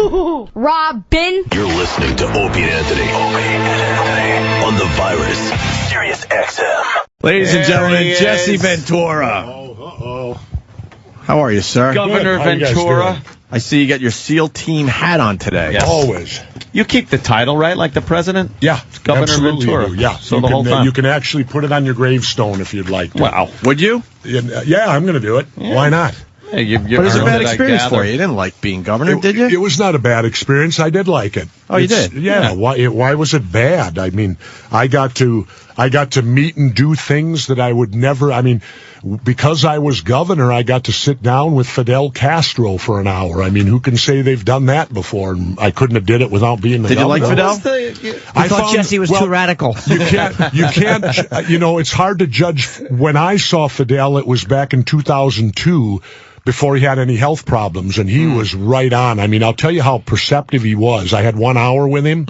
HooHooHooRobin. You're listening to Opie Anthony. On the virus. Sirius XM. Ladies and gentlemen, Jesse Ventura. How are you, sir? Governor Ventura. I see you got your SEAL team hat on today. Yes. Always. You keep the title, right? Like the president? Yeah. It's Governor absolutely Ventura. do. Yeah. So the whole time. You can actually put it on your gravestone if you'd like to. Wow. Would you? Yeah, I'm going to do it. Yeah. Why not? Yeah, But it was a bad experience for you. You didn't like being governor, did you? It was not a bad experience. I did like it. Oh, you did? Yeah. Why was it bad? I mean, I got to meet and do things that I would never. I mean, because I was governor, I got to sit down with Fidel Castro for an hour. I mean, who can say they've done that before? And I couldn't have did it without being the governor. Did you like Fidel? I thought Jesse was too radical. You can't. You know, it's hard to judge. When I saw Fidel, it was back in 2002. Before he had any health problems, and he was right on. I mean, I'll tell you how perceptive he was. I had 1 hour with him,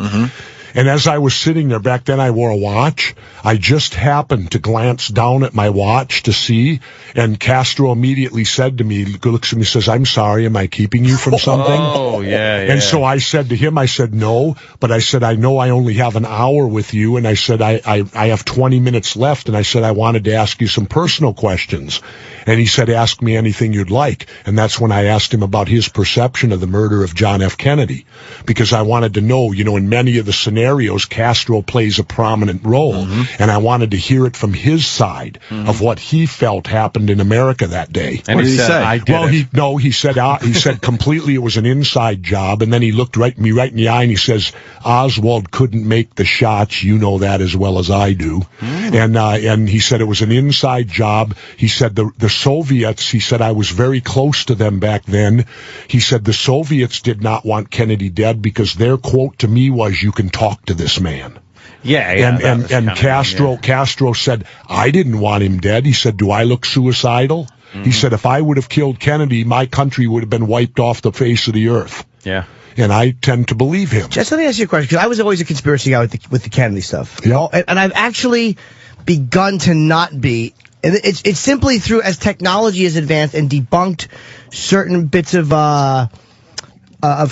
and as I was sitting there, back then I wore a watch. I just happened to glance down at my watch to see, and Castro immediately said to me, looks at me, says, "I'm sorry, am I keeping you from something?" Oh, yeah. And so I said to him, I said, "No," but I said, "I know I only have an hour with you," and I said, I have 20 minutes left, and I said, "I wanted to ask you some personal questions." And he said, "Ask me anything you'd like." And that's when I asked him about his perception of the murder of John F. Kennedy, because I wanted to know, you know, in many of the scenarios, Castro plays a prominent role, and I wanted to hear it from his side of what he felt happened in America that day. And What did he said, say? I did it. He said completely it was an inside job, and then he looked me right in the eye and he says, "Oswald couldn't make the shots. You know that as well as I do." And he said it was an inside job. He said the Soviets, he said, I was very close to them back then. He said the Soviets did not want Kennedy dead because their quote to me was, "You can talk to this man." Yeah. And Castro said, "I didn't want him dead." He said, "Do I look suicidal?" He said, "If I would have killed Kennedy, my country would have been wiped off the face of the earth." Yeah. And I tend to believe him. Just let me ask you a question, because I was always a conspiracy guy with the Kennedy stuff. You know? And I've actually begun to not be. And it's simply through, as technology has advanced and debunked certain bits of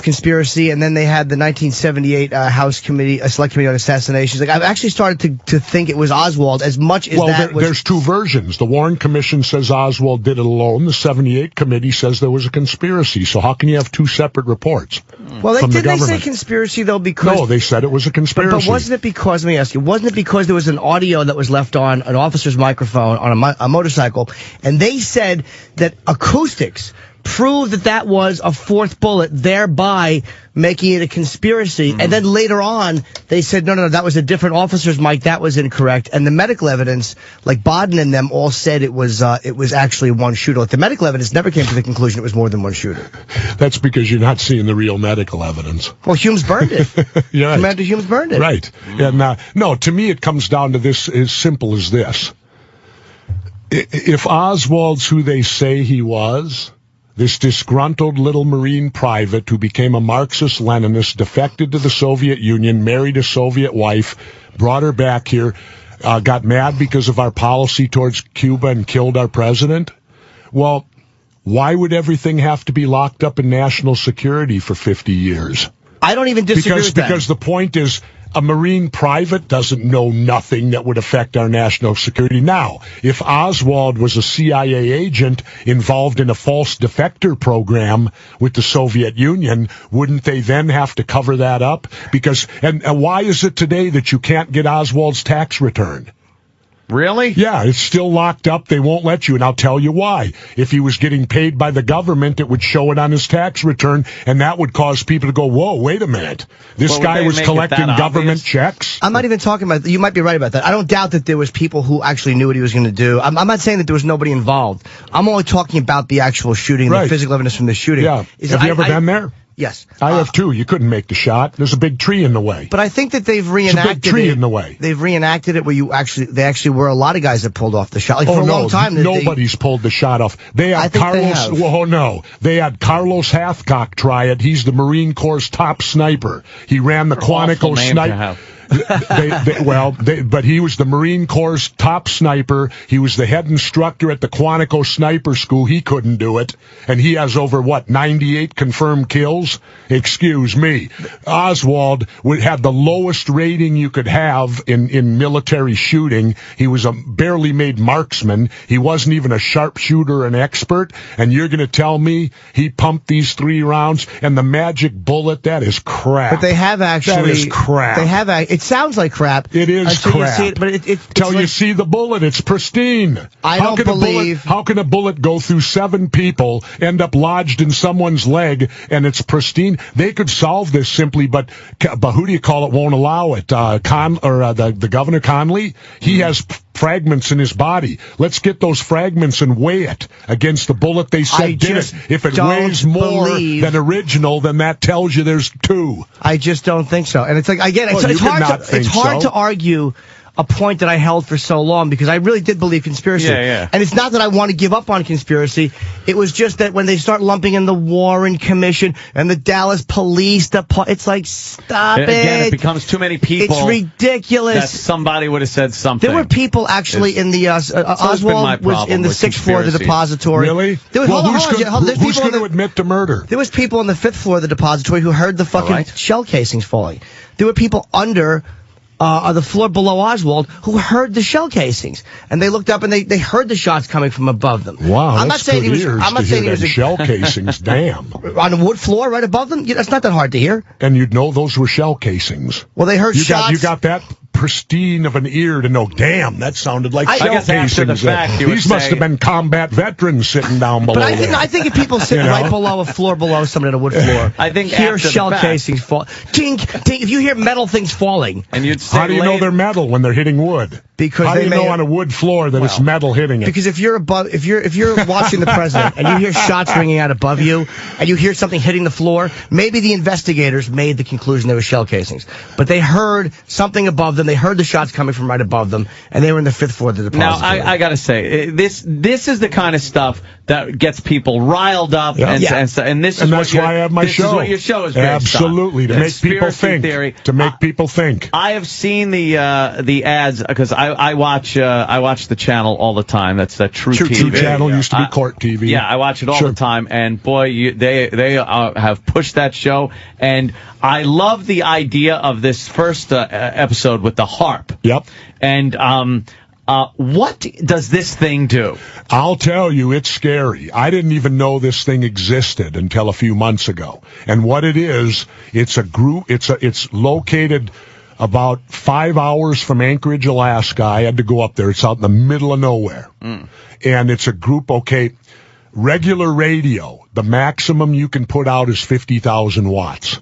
conspiracy, and then they had the 1978 House Committee, a Select Committee on Assassinations. Like, I've actually started to think it was Oswald as much as there's two versions. The Warren Commission says Oswald did it alone. The 78 Committee says there was a conspiracy. So how can you have two separate reports? Well, from the didn't they say government? Conspiracy, though, because... No, they said it was a conspiracy. But wasn't it because, let me ask you, wasn't it because there was an audio that was left on an officer's microphone on a motorcycle, and they said that acoustics proved that was a fourth bullet, thereby making it a conspiracy. And then later on, they said, no, that was a different officer's mic. That was incorrect. And the medical evidence, like Baden and them, all said it was actually one shooter. Like, the medical evidence never came to the conclusion it was more than one shooter. That's because you're not seeing the real medical evidence. Well, Humes burned it. You're right. Commander Humes burned it. Right. And no, to me, it comes down to this, as simple as this. If Oswald's who they say he was, this disgruntled little Marine private who became a Marxist-Leninist, defected to the Soviet Union, married a Soviet wife, brought her back here, got mad because of our policy towards Cuba and killed our president, well, why would everything have to be locked up in national security for 50 years? I don't even disagree with that. Because the point is, a Marine private doesn't know nothing that would affect our national security. Now, if Oswald was a CIA agent involved in a false defector program with the Soviet Union, wouldn't they then have to cover that up? Because, and why is it today that you can't get Oswald's tax return? Really? Yeah, it's still locked up. They won't let you, and I'll tell you why. If he was getting paid by the government, it would show it on his tax return, and that would cause people to go, whoa, wait a minute. This guy was collecting government checks? I'm not even talking about, you might be right about that. I don't doubt that there was people who actually knew what he was going to do. I'm not saying that there was nobody involved. I'm only talking about the actual shooting, the physical evidence from the shooting. Yeah. Have you ever been there? Yes. I have too. You couldn't make the shot. There's a big tree in the way. But I think that they've reenacted There's a big tree in the way. They've reenacted it where they actually were a lot of guys that pulled off the shot. Like, for a long time. Nobody's pulled the shot off. They had Carlos. Well, no. They had Carlos Hathcock try it. He's the Marine Corps' top sniper. He ran the Quantico sniper. But he was the Marine Corps' top sniper. He was the head instructor at the Quantico Sniper School. He couldn't do it. And he has over, 98 confirmed kills? Excuse me. Oswald had the lowest rating you could have in military shooting. He was a barely made marksman. He wasn't even a sharpshooter, an expert. And you're going to tell me he pumped these 3 rounds and the magic bullet? That is crap. But they have actually. That is crap. They have. It sounds like crap. It is until crap. You see it, but Till you see the bullet, it's pristine. How can a bullet go through 7 people, end up lodged in someone's leg, and it's pristine? They could solve this simply, but who do you call it? Won't allow it. The Governor Conley, he has fragments in his body. Let's get those fragments and weigh it against the bullet they said did it. If it weighs more than original, then that tells you there's 2. I just don't think so. And it's like, again, it's hard to argue a point that I held for so long because I really did believe conspiracy. Yeah. And it's not that I want to give up on conspiracy. It was just that when they start lumping in the Warren Commission and the Dallas Police, it's like, stop it. Again, it becomes too many people. It's ridiculous. That somebody would have said something. There were people actually in the Oswald was in the 6th floor of the depository. Really? Who's going to admit to murder? There was people on the 5th floor of the depository who heard the fucking shell casings falling. There were people under the floor below Oswald who heard the shell casings, and they looked up and they heard the shots coming from above them. Wow, I'm not saying he was. I'm not saying he was shell casings. Damn, on the wood floor right above them. That's not that hard to hear. And you'd know those were shell casings. Well, they heard shots. You got that pristine of an ear to know. Damn, that sounded like shell guess after casings. the fact, These must have been combat veterans sitting down below. But I think if people sit right below a floor below someone in a wood floor, I think hear after shell the fact, casings fall. Tink, tink. If you hear metal things falling, and you'd say, how do you know they're metal when they're hitting wood? Because how do you know on a wood floor that it's metal hitting it? Because if you're watching the president and you hear shots ringing out above you and you hear something hitting the floor, maybe the investigators made the conclusion there were shell casings. But they heard something above them. They heard the shots coming from right above them, and they were in the 5th floor of the depository. Now, I got to say, this is the kind of stuff that gets people riled up, and that's why I have my show. This is what your show is based Absolutely, to make people think. Theory. To make people think. I have seen the ads because I watch the channel all the time. That's that True TV. True Channel used to be Court TV. Yeah, I watch it all the time, and boy, they have pushed that show, and I love the idea of this first episode with the HARP. Yep. And what does this thing do? I'll tell you, it's scary. I didn't even know this thing existed until a few months ago. And what it is, it's a group. It's located about 5 hours from Anchorage, Alaska. I had to go up there. It's out in the middle of nowhere. And it's a group, regular radio, the maximum you can put out is 50,000 watts.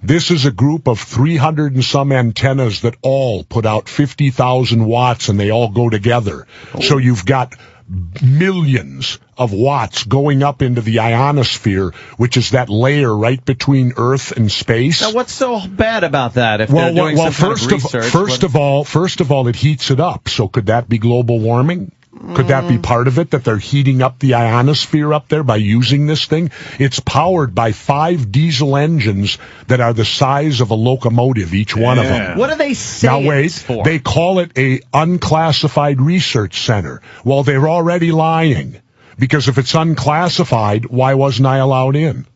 This is a group of 300 and some antennas that all put out 50,000 watts, and they all go together. So you've got millions of watts going up into the ionosphere, which is that layer right between Earth and space. Now, what's so bad about that? If they're doing some kind of research, first of all, it heats it up. So could that be global warming? Could that be part of it, that they're heating up the ionosphere up there by using this thing? It's powered by 5 diesel engines that are the size of a locomotive, each one of them. What do they say Now wait, it's for? They call it a unclassified research center. Well, they're already lying, because if it's unclassified, why wasn't I allowed in?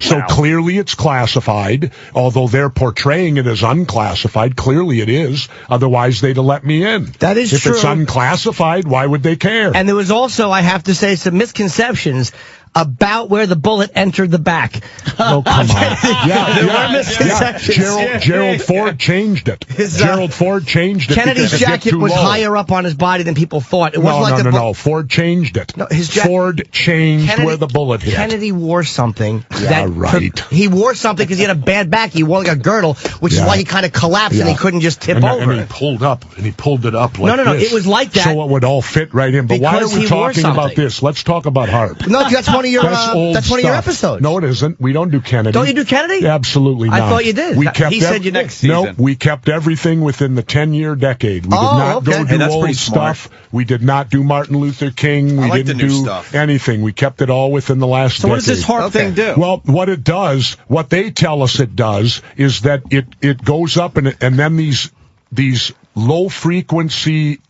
So clearly it's classified, although they're portraying it as unclassified. Clearly it is. Otherwise, they'd have let me in. That is true. If it's unclassified, why would they care? And there was also, I have to say, some misconceptions about where the bullet entered the back. Oh, come on. There were misconceptions. Gerald Ford changed it. Gerald Ford changed it. Kennedy's jacket was higher up on his body than people thought. It wasn't No. Ford changed it. No, Ford changed where the bullet hit. Kennedy wore something. Right. He wore something because he had a bad back. He wore like a girdle, which is why he kind of collapsed and he couldn't just tip over. And he pulled it up like No. this. It was like that. So it would all fit right in. But why are we talking about this? Let's talk about HARP. No, that's one of your episodes. No, it isn't. We don't do Kennedy. Don't you do Kennedy? Absolutely not. I thought you did. He said you did. Next season. No, we kept everything within the 10-year decade. We did not go do old stuff. We did not do Martin Luther King. We didn't do anything. We kept it all within the last decade. So what does this HARP thing do? Well, what it does, what they tell us it does, is that it goes up and then these these low-frequency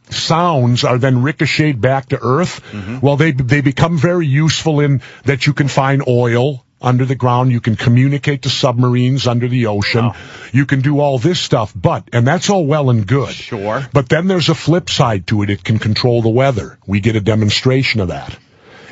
sounds are then ricocheted back to Earth. Well, they become very useful in that you can find oil under the ground. You can communicate to submarines under the ocean. You can do all this stuff, and that's all well and good. Sure. But then there's a flip side to it. It can control the weather. We get a demonstration of that.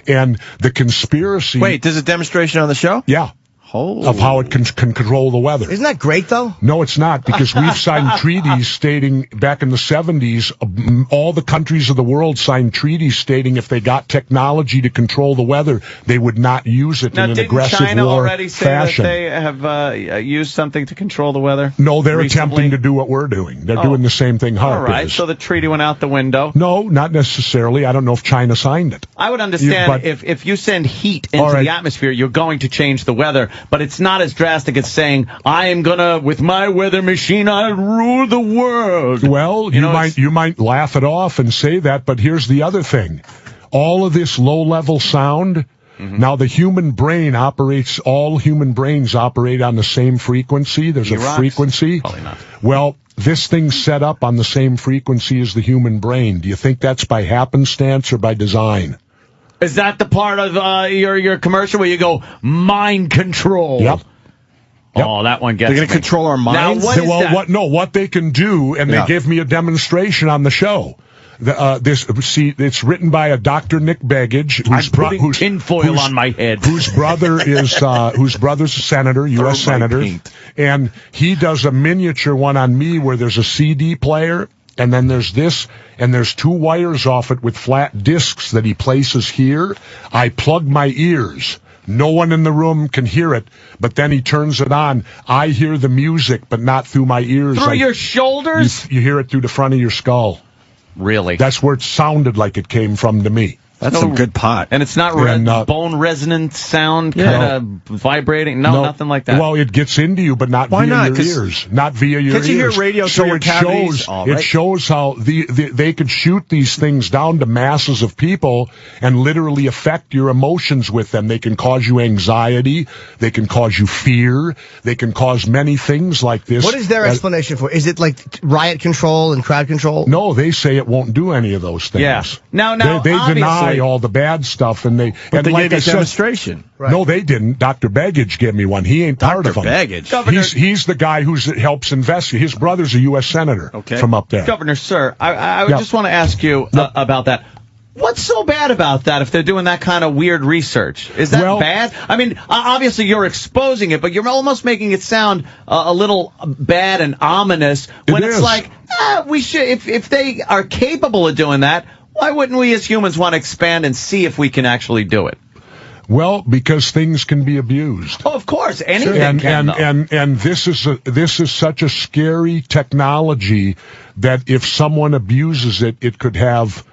And the conspiracy... Wait, there's a demonstration on the show? Yeah. Of how it can control the weather. Isn't that great, though? No, it's not, because we've signed treaties stating back in the 70s, all the countries of the world signed treaties stating if they got technology to control the weather, they would not use it in an aggressive China war already say fashion. that they have used something to control the weather? No, they're recently? attempting to do what we're doing. They're doing the same thing HARP All right, is. so the treaty went out the window. No, not necessarily. I don't know if China signed it. I would understand if you send heat into the atmosphere, you're going to change the weather, but it's not as drastic as saying, I am gonna, with my weather machine, I rule the world. Well, you might laugh it off and say that, but here's the other thing. All of this low-level sound, now the human brain all human brains operate on the same frequency. There's a frequency. Probably not. Well, this thing's set up on the same frequency as the human brain. Do you think that's by happenstance or by design? Is that the part of your commercial where you go, mind control? Yep. Oh, that one gets They're going to control our minds? Now, what is that? What they can do, and they gave me a demonstration on the show. It's written by a Dr. Nick Begich, who's tinfoil on my head, whose brother's a senator, U.S. senator, and he does a miniature one on me where there's a CD player, and then there's this, and there's two wires off it with flat discs that he places here. I plug my ears. No one in the room can hear it, but then he turns it on. I hear the music, but not through my ears. Through your shoulders? You hear it through the front of your skull. Really? That's where it sounded like it came from to me. That's some good pot. And it's not bone resonant sound kind of vibrating? No, nothing like that. Well, it gets into you, but not via your ears. Not via your ears. Can't you hear radio through your cavities? It shows how they could shoot these things down to masses of people and literally affect your emotions with them. They can cause you anxiety. They can cause you fear. They can cause many things like this. What is their explanation for? Is it like riot control and crowd control? No, they say it won't do any of those things. Yeah. Now, they deny all the bad stuff, and they gave like a demonstration. Right. No, they didn't. Dr. Begich gave me one. He ain't part of them. Begich. He's the guy who helps investigate. His brother's a U.S. senator from up there. Governor, sir, I just want to ask you about that. What's so bad about that if they're doing that kind of weird research? Is that bad? I mean, obviously you're exposing it, but you're almost making it sound a little bad and ominous when it's like, we should, if they are capable of doing that, why wouldn't we as humans want to expand and see if we can actually do it? Well, because things can be abused. Oh, of course, anything can. And this is such a scary technology that if someone abuses it, it could have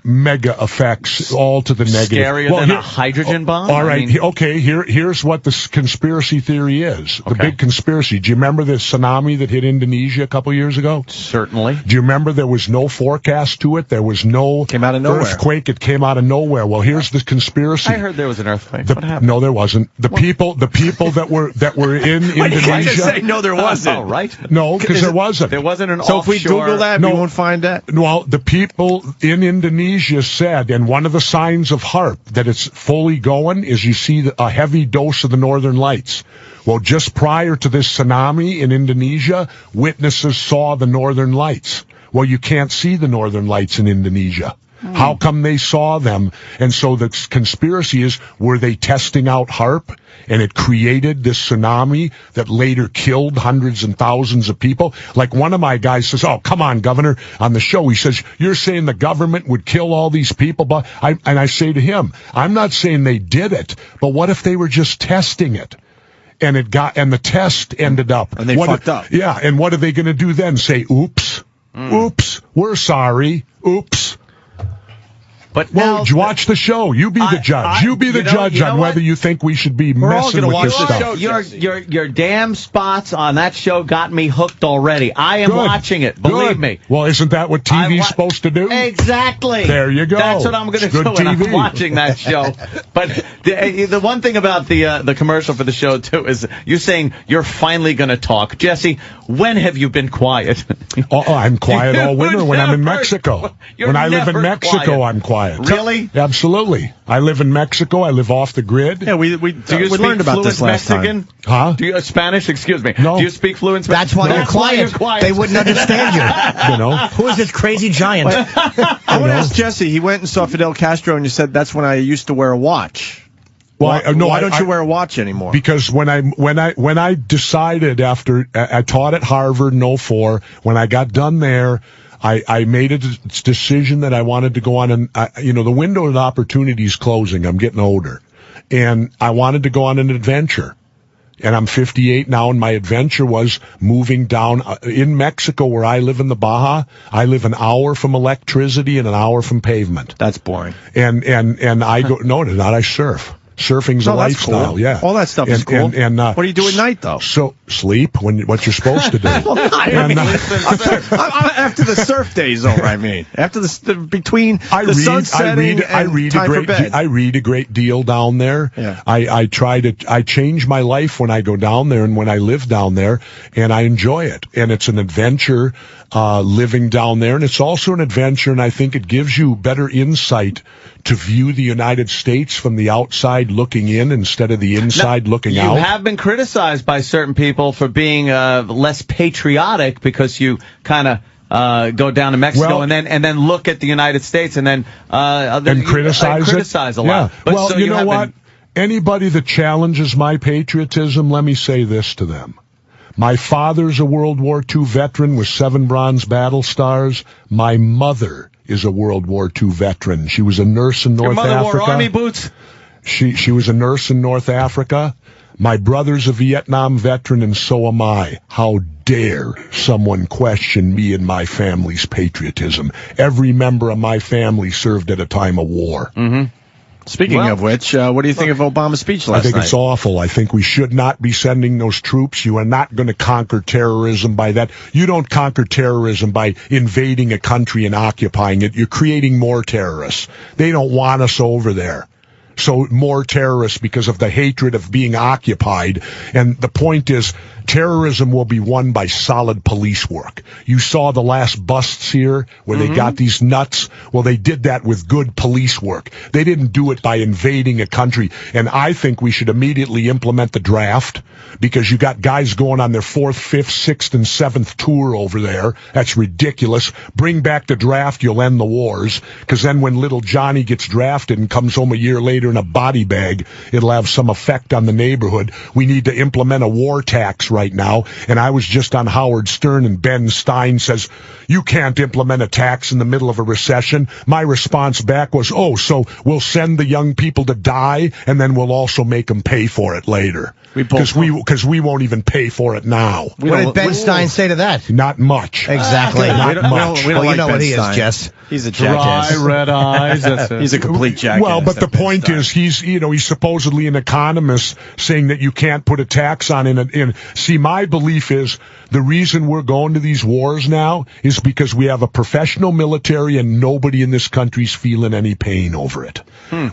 mega effects, all to the negative. Scarier than a hydrogen bomb? All right, here's what the conspiracy theory is. The big conspiracy. Do you remember the tsunami that hit Indonesia a couple years ago? Certainly. Do you remember there was no forecast to it? There was no came out of nowhere. Earthquake. It came out of nowhere. Well, here's the conspiracy. I heard there was an earthquake. What happened? No, there wasn't. The people that were in Indonesia. Say, no, there wasn't. Oh, right. No, because there wasn't. There wasn't an So offshore. if we Google that, we won't find that? Well, the people in Indonesia said, and one of the signs of HARP that it's fully going is you see a heavy dose of the Northern Lights. Well, just prior to this tsunami in Indonesia, witnesses saw the Northern Lights. Well, you can't see the Northern Lights in Indonesia. How come they saw them? And so the conspiracy is, were they testing out HARP? And it created this tsunami that later killed hundreds and thousands of people. Like one of my guys says, oh, come on, Governor, on the show. He says, you're saying the government would kill all these people? But I say to him, I'm not saying they did it, but what if they were just testing it? And the test ended up. And they fucked up. Yeah, and what are they going to do then? Say, oops, oops, we're sorry, oops. But well, watch the show. You be the judge. You be the judge on whether you think we should be messing with this stuff. Your damn spots on that show got me hooked already. I am watching it. Believe me. Well, isn't that what TV's supposed to do? Exactly. There you go. That's what I'm going to do when I'm watching that show. But the one thing about the commercial for the show, too, is you saying you're finally going to talk. Jesse, when have you been quiet? I'm quiet all winter when I'm in Mexico. When I live in Mexico, I'm quiet. Really? Absolutely. I live in Mexico. I live off the grid. Yeah, we learned about this last Mexican? time. Huh? Do you Spanish? Excuse me. No. Do you speak fluent Spanish? That's why they're quiet. They wouldn't understand you. You know? Who is this crazy giant? I want to ask Jesse. He went and saw Fidel Castro, and you said that's when I used to wear a watch. Why don't you wear a watch anymore? Because when I decided after I taught at Harvard in 2004, when I got done there, I made a decision that I wanted to go on and the window of opportunity is closing. I'm getting older, and I wanted to go on an adventure. And I'm 58 now, and my adventure was moving down in Mexico, where I live in the Baja. I live an hour from electricity and an hour from pavement. That's boring. And I go, no, it's not. I surf. Surfing's a lifestyle, cool. yeah. All that stuff is cool. And what do you do at night, though? So sleep what you're supposed to do. After the surf day's over, I mean, after between the sun setting and time for bed. I read a great deal down there. Yeah. I change my life when I go down there and when I live down there, and I enjoy it. And it's an adventure living down there, and it's also an adventure, and I think it gives you better insight to view the United States from the outside looking in instead of the inside looking out. You have been criticized by certain people for being less patriotic because you kind of go down to Mexico and then look at the United States and then criticize a lot. Yeah. But you know what? Anybody that challenges my patriotism, let me say this to them. My father's a World War II veteran with 7 bronze battle stars. My mother is a World War II veteran. She was a nurse in North Africa. Your mother wore army boots? She was a nurse in North Africa. My brother's a Vietnam veteran, and so am I. How dare someone question me and my family's patriotism? Every member of my family served at a time of war. Mm-hmm. Speaking of which, what do you think of Obama's speech last night? I think it's awful. I think we should not be sending those troops. You are not going to conquer terrorism by that. You don't conquer terrorism by invading a country and occupying it. You're creating more terrorists. They don't want us over there. So more terrorists because of the hatred of being occupied. And the point is, terrorism will be won by solid police work. You saw the last busts here where they got these nuts. Well, they did that with good police work. They didn't do it by invading a country. And I think we should immediately implement the draft because you got guys going on their 4th, 5th, 6th, and 7th tour over there. That's ridiculous. Bring back the draft, you'll end the wars. Because then when little Johnny gets drafted and comes home a year later in a body bag, it'll have some effect on the neighborhood. We need to implement a war tax right now. And I was just on Howard Stern, and Ben Stein says, you can't implement a tax in the middle of a recession. My response back was, so we'll send the young people to die, and then we'll also make them pay for it later. Because we won't even pay for it now. What did Ben Stein say to that? Not much. Exactly. Not much. We don't like you know Ben what he Stein. is, Jess. He's a jackass. Dry red eyes. He's a complete jackass. Well, but the point is, he's supposedly an economist saying that you can't put a tax on in. See, my belief is the reason we're going to these wars now is because we have a professional military and nobody in this country's feeling any pain over it.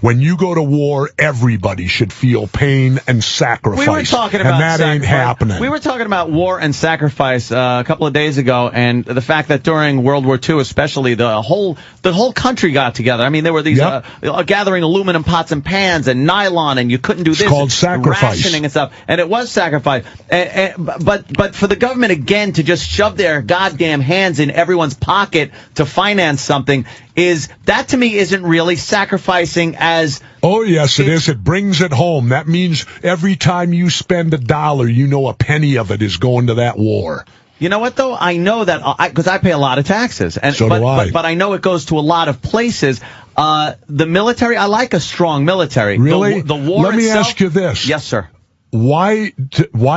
When you go to war, everybody should feel pain and sacrifice. We were talking about and that ain't happening. We were talking about war and sacrifice a couple of days ago, and the fact that during World War II, especially, the whole country got together. I mean, there were these gathering aluminum pots and pans and nylon, and you couldn't do this. It's called sacrifice. Rationing and stuff, and it was sacrifice. But for the government again to just shove their goddamn hands in everyone's pocket to finance something that to me isn't really sacrificing as. Oh, yes, it is. It brings it home. That means every time you spend $1, you know a penny of it is going to that war. You know what, though? I know that because I pay a lot of taxes. And so do I. But I know it goes to a lot of places. The military, I like a strong military. Really? The war Let me itself, ask you this. Yes, sir. why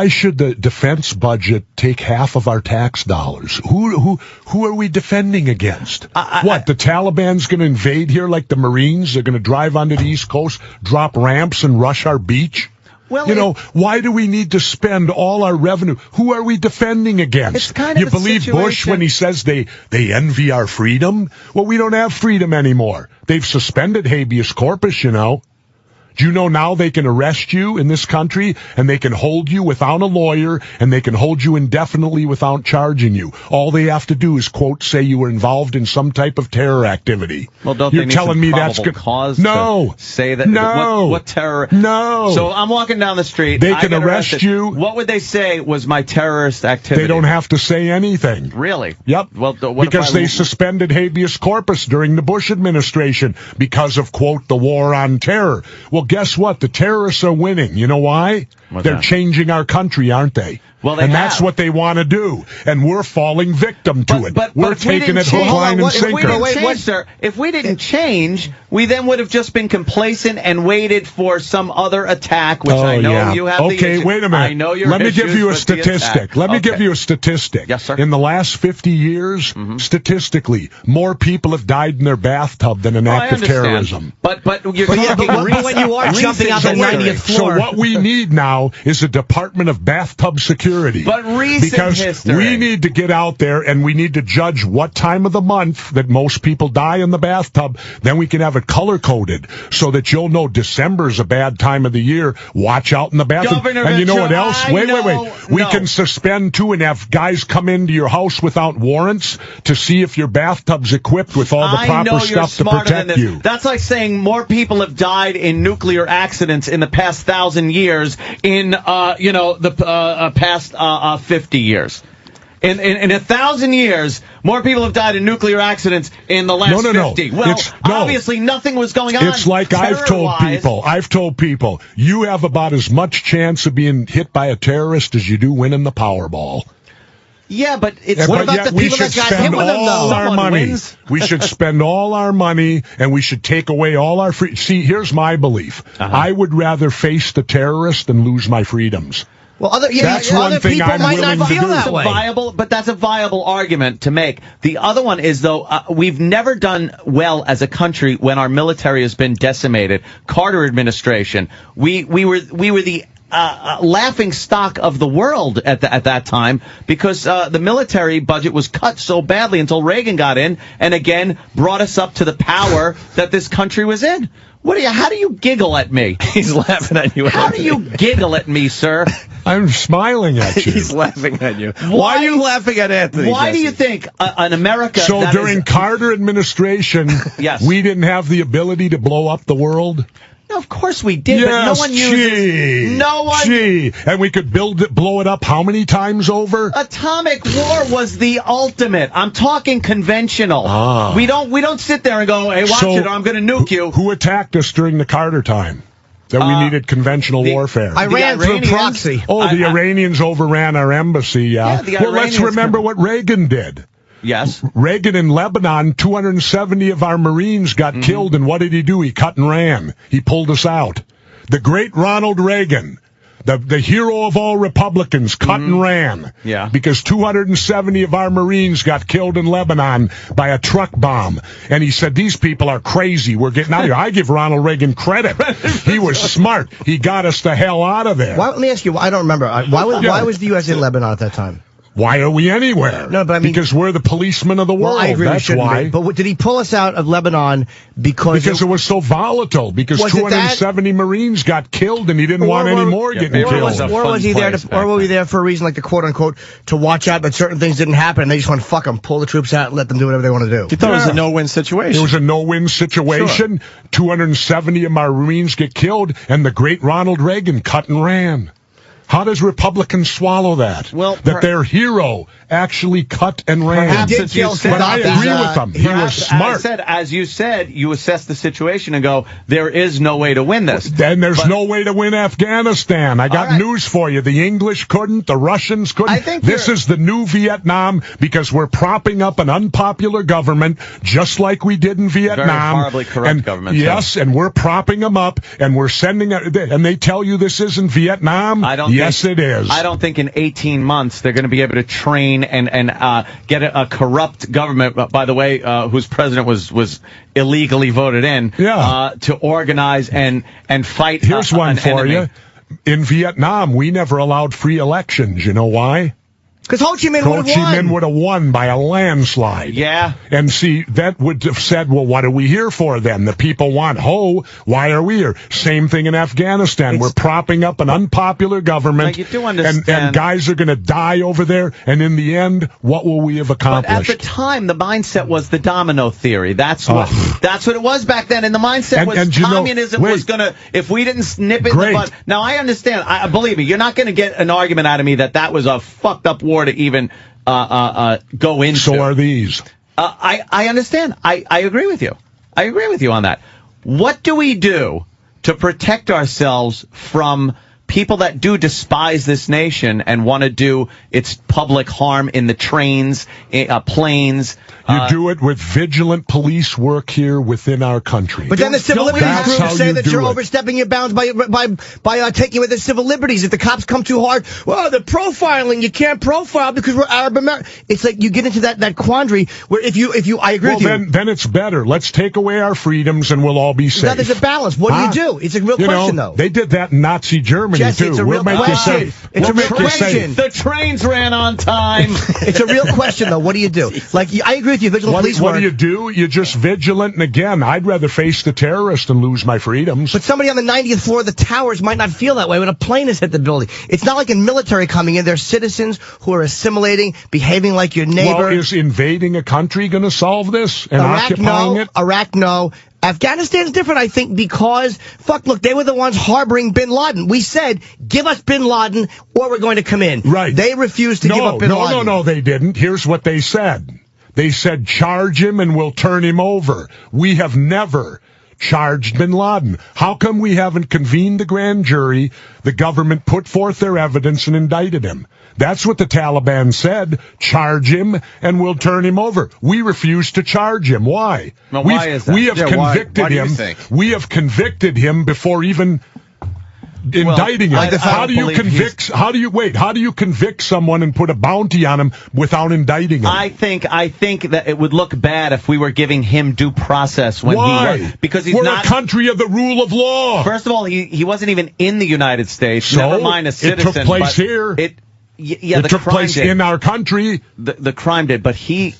should the defense budget take half of our tax dollars? Who are we defending against? What, the Taliban's going to invade here like the Marines? They're going to drive onto the East Coast, drop ramps, and rush our beach? Well, why do we need to spend all our revenue? Who are we defending against? It's kind of you believe Bush when he says they envy our freedom? Well, we don't have freedom anymore. They've suspended habeas corpus, Do you know now they can arrest you in this country and they can hold you without a lawyer and they can hold you indefinitely without charging you? All they have to do is, quote, say you were involved in some type of terror activity. Well, don't You're they need telling some me probable that's good cause no. to say that? No. What terror? No. So I'm walking down the street. They can arrest you. What would they say was my terrorist activity? They don't have to say anything. Really? Yep. Well, because they suspended habeas corpus during the Bush administration because of, quote, the war on terror. Well, guess what? The terrorists are winning. You know why? They're changing our country, aren't they? Well, that's what they want to do, and we're falling victim to it. We're taking it hook, line, and sinker. If we didn't change, we then would have just been complacent and waited for some other attack, which I know you have. Okay, wait a minute. I know Let me give you a statistic. Give you a statistic. Yes, sir. In the last 50 years, statistically, more people have died in their bathtub than an act of terrorism. But you're talking when you are jumping out the 90th floor. So what we need now is a Department of Bathtub Security. But recent history. We need to get out there and we need to judge what time of the month that most people die in the bathtub. Then we can have it color-coded so that you'll know December's a bad time of the year. Watch out in the bathroom. Governor and you know what else? Ventura, Wait. We can suspend, too, and have guys come into your house without warrants to see if your bathtub's equipped with all the proper stuff to protect you. That's like saying more people have died in nuclear accidents in the past 1,000 years in, the past 50 years. In 1,000 years, more people have died in nuclear accidents in the last 50. Well, obviously nothing was going on. It's like I've told people, you have about as much chance of being hit by a terrorist as you do winning the Powerball. Yeah, but what about the people that got hit with them, though? Our money. We should spend all our money, and we should take away all our free. See, here's my belief. I would rather face the terrorist than lose my freedoms. Well, other people might not feel that way. But that's a viable argument to make. The other one is, though, we've never done well as a country when our military has been decimated. Carter administration, we were the laughing stock of the world at that time because the military budget was cut so badly until Reagan got in and again brought us up to the power that this country was in. How do you giggle at me? He's laughing at you. How do you giggle at me, sir? I'm smiling at you. He's laughing at you. Why are you laughing at Anthony? Why do you think in America? So during Carter administration, yes, we didn't have the ability to blow up the world? No, of course we did, but no one uses. And we could blow it up how many times over? Atomic war was the ultimate. I'm talking conventional. We don't sit there and go, hey, watch it, or I'm going to nuke you. Who attacked us during the Carter time? That we needed conventional warfare. Iran through proxy. The Iranians overran our embassy. Well, let's remember what Reagan did. Yes. Reagan in Lebanon, 270 of our Marines got killed, and what did he do? He cut and ran. He pulled us out. The great Ronald Reagan, the hero of all Republicans, cut and ran. Yeah. Because 270 of our Marines got killed in Lebanon by a truck bomb. And he said, these people are crazy. We're getting out of here. I give Ronald Reagan credit. He was smart. He got us the hell out of there. Let me ask you, I don't remember. Why was the U.S. in Lebanon at that time? Why are we anywhere? No, but I mean, because we're the policemen of the world. Well, I agree, that's why. But did he pull us out of Lebanon because it was so volatile? Because 270 Marines got killed, and he didn't want any more getting killed. Or was he there? Or were we there for a reason, like the quote unquote, to watch out that certain things didn't happen, and they just want to fuck them, pull the troops out, and let them do whatever they want to do? You thought it was a no-win situation. It was a no-win situation. Sure. 270 of our Marines get killed, and the great Ronald Reagan cut and ran. How does Republicans swallow that? Well, that their hero actually cut and ran. He did kill But I agree with him. He was smart. As you said, you assess the situation and go, there is no way to win this. Then there's no way to win Afghanistan. I got news for you. The English couldn't. The Russians couldn't. I think this is the new Vietnam because we're propping up an unpopular government just like we did in Vietnam. Very horribly corrupt government. Yes, and we're propping them up and we're sending and they tell you this isn't Vietnam. Yes, it is. I don't think in 18 months they're going to be able to train and get a corrupt government, by the way, whose president was illegally voted in, to organize and fight. Here's one for enemy. you. In Vietnam, we never allowed free elections. You know why? Because Ho Chi Minh would have won by a landslide. Yeah. And see, that would have said, well, what are we here for then? The people want Ho. Why are we here? Same thing in Afghanistan. We're propping up an unpopular government. You do understand. And guys are going to die over there. And in the end, what will we have accomplished? But at the time, the mindset was the domino theory. That's what it was back then. And the mindset was communism was going to, if we didn't nip it in the bud. Now, I understand. Believe me, you're not going to get an argument out of me that was a fucked up war to even go into. So are these. I understand. I agree with you. I agree with you on that. What do we do to protect ourselves from people that do despise this nation and want to do its public harm in the trains, planes? You do it with vigilant police work here within our country. But then the civil liberties groups say that you're overstepping your bounds by taking away the civil liberties. If the cops come too hard, well, the profiling, you can't profile because we're Arab American. It's like you get into that quandary where if you, I agree with you. Then it's better. Let's take away our freedoms and we'll all be safe. Now there's a balance. What do you do? It's a real question, though. They did that in Nazi Germany, Jesse, too. It's a real question. It's a real question. The trains ran on time. It's a real question, though. What do you do? Like, I agree with you. Vigilant police work. What do you do? You're just vigilant. And again, I'd rather face the terrorist than lose my freedoms. But somebody on the 90th floor of the towers might not feel that way when a plane has hit the building. It's not like in military coming in. There's citizens who are assimilating, behaving like your neighbor. Well, is invading a country going to solve this? And occupying it? Iraq, no. Afghanistan's different, I think, because, look, they were the ones harboring bin Laden. We said, give us bin Laden or we're going to come in. Right. They refused to give up bin Laden. No, they didn't. Here's what they said. They said, charge him and we'll turn him over. We have never charged bin Laden. How come we haven't convened the grand jury, the government put forth their evidence and indicted him? That's what the Taliban said. Charge him and we'll turn him over. We refuse to charge him. Why? Now, why is that? We have convicted him. We have convicted him before even indicting him. How do you convict someone and put a bounty on him without indicting him? I think that it would look bad if we were giving him due process when because we're a country of the rule of law. First of all, he wasn't even in the United States. So never mind a citizen. It took place here. It took place in our country. The crime did, but he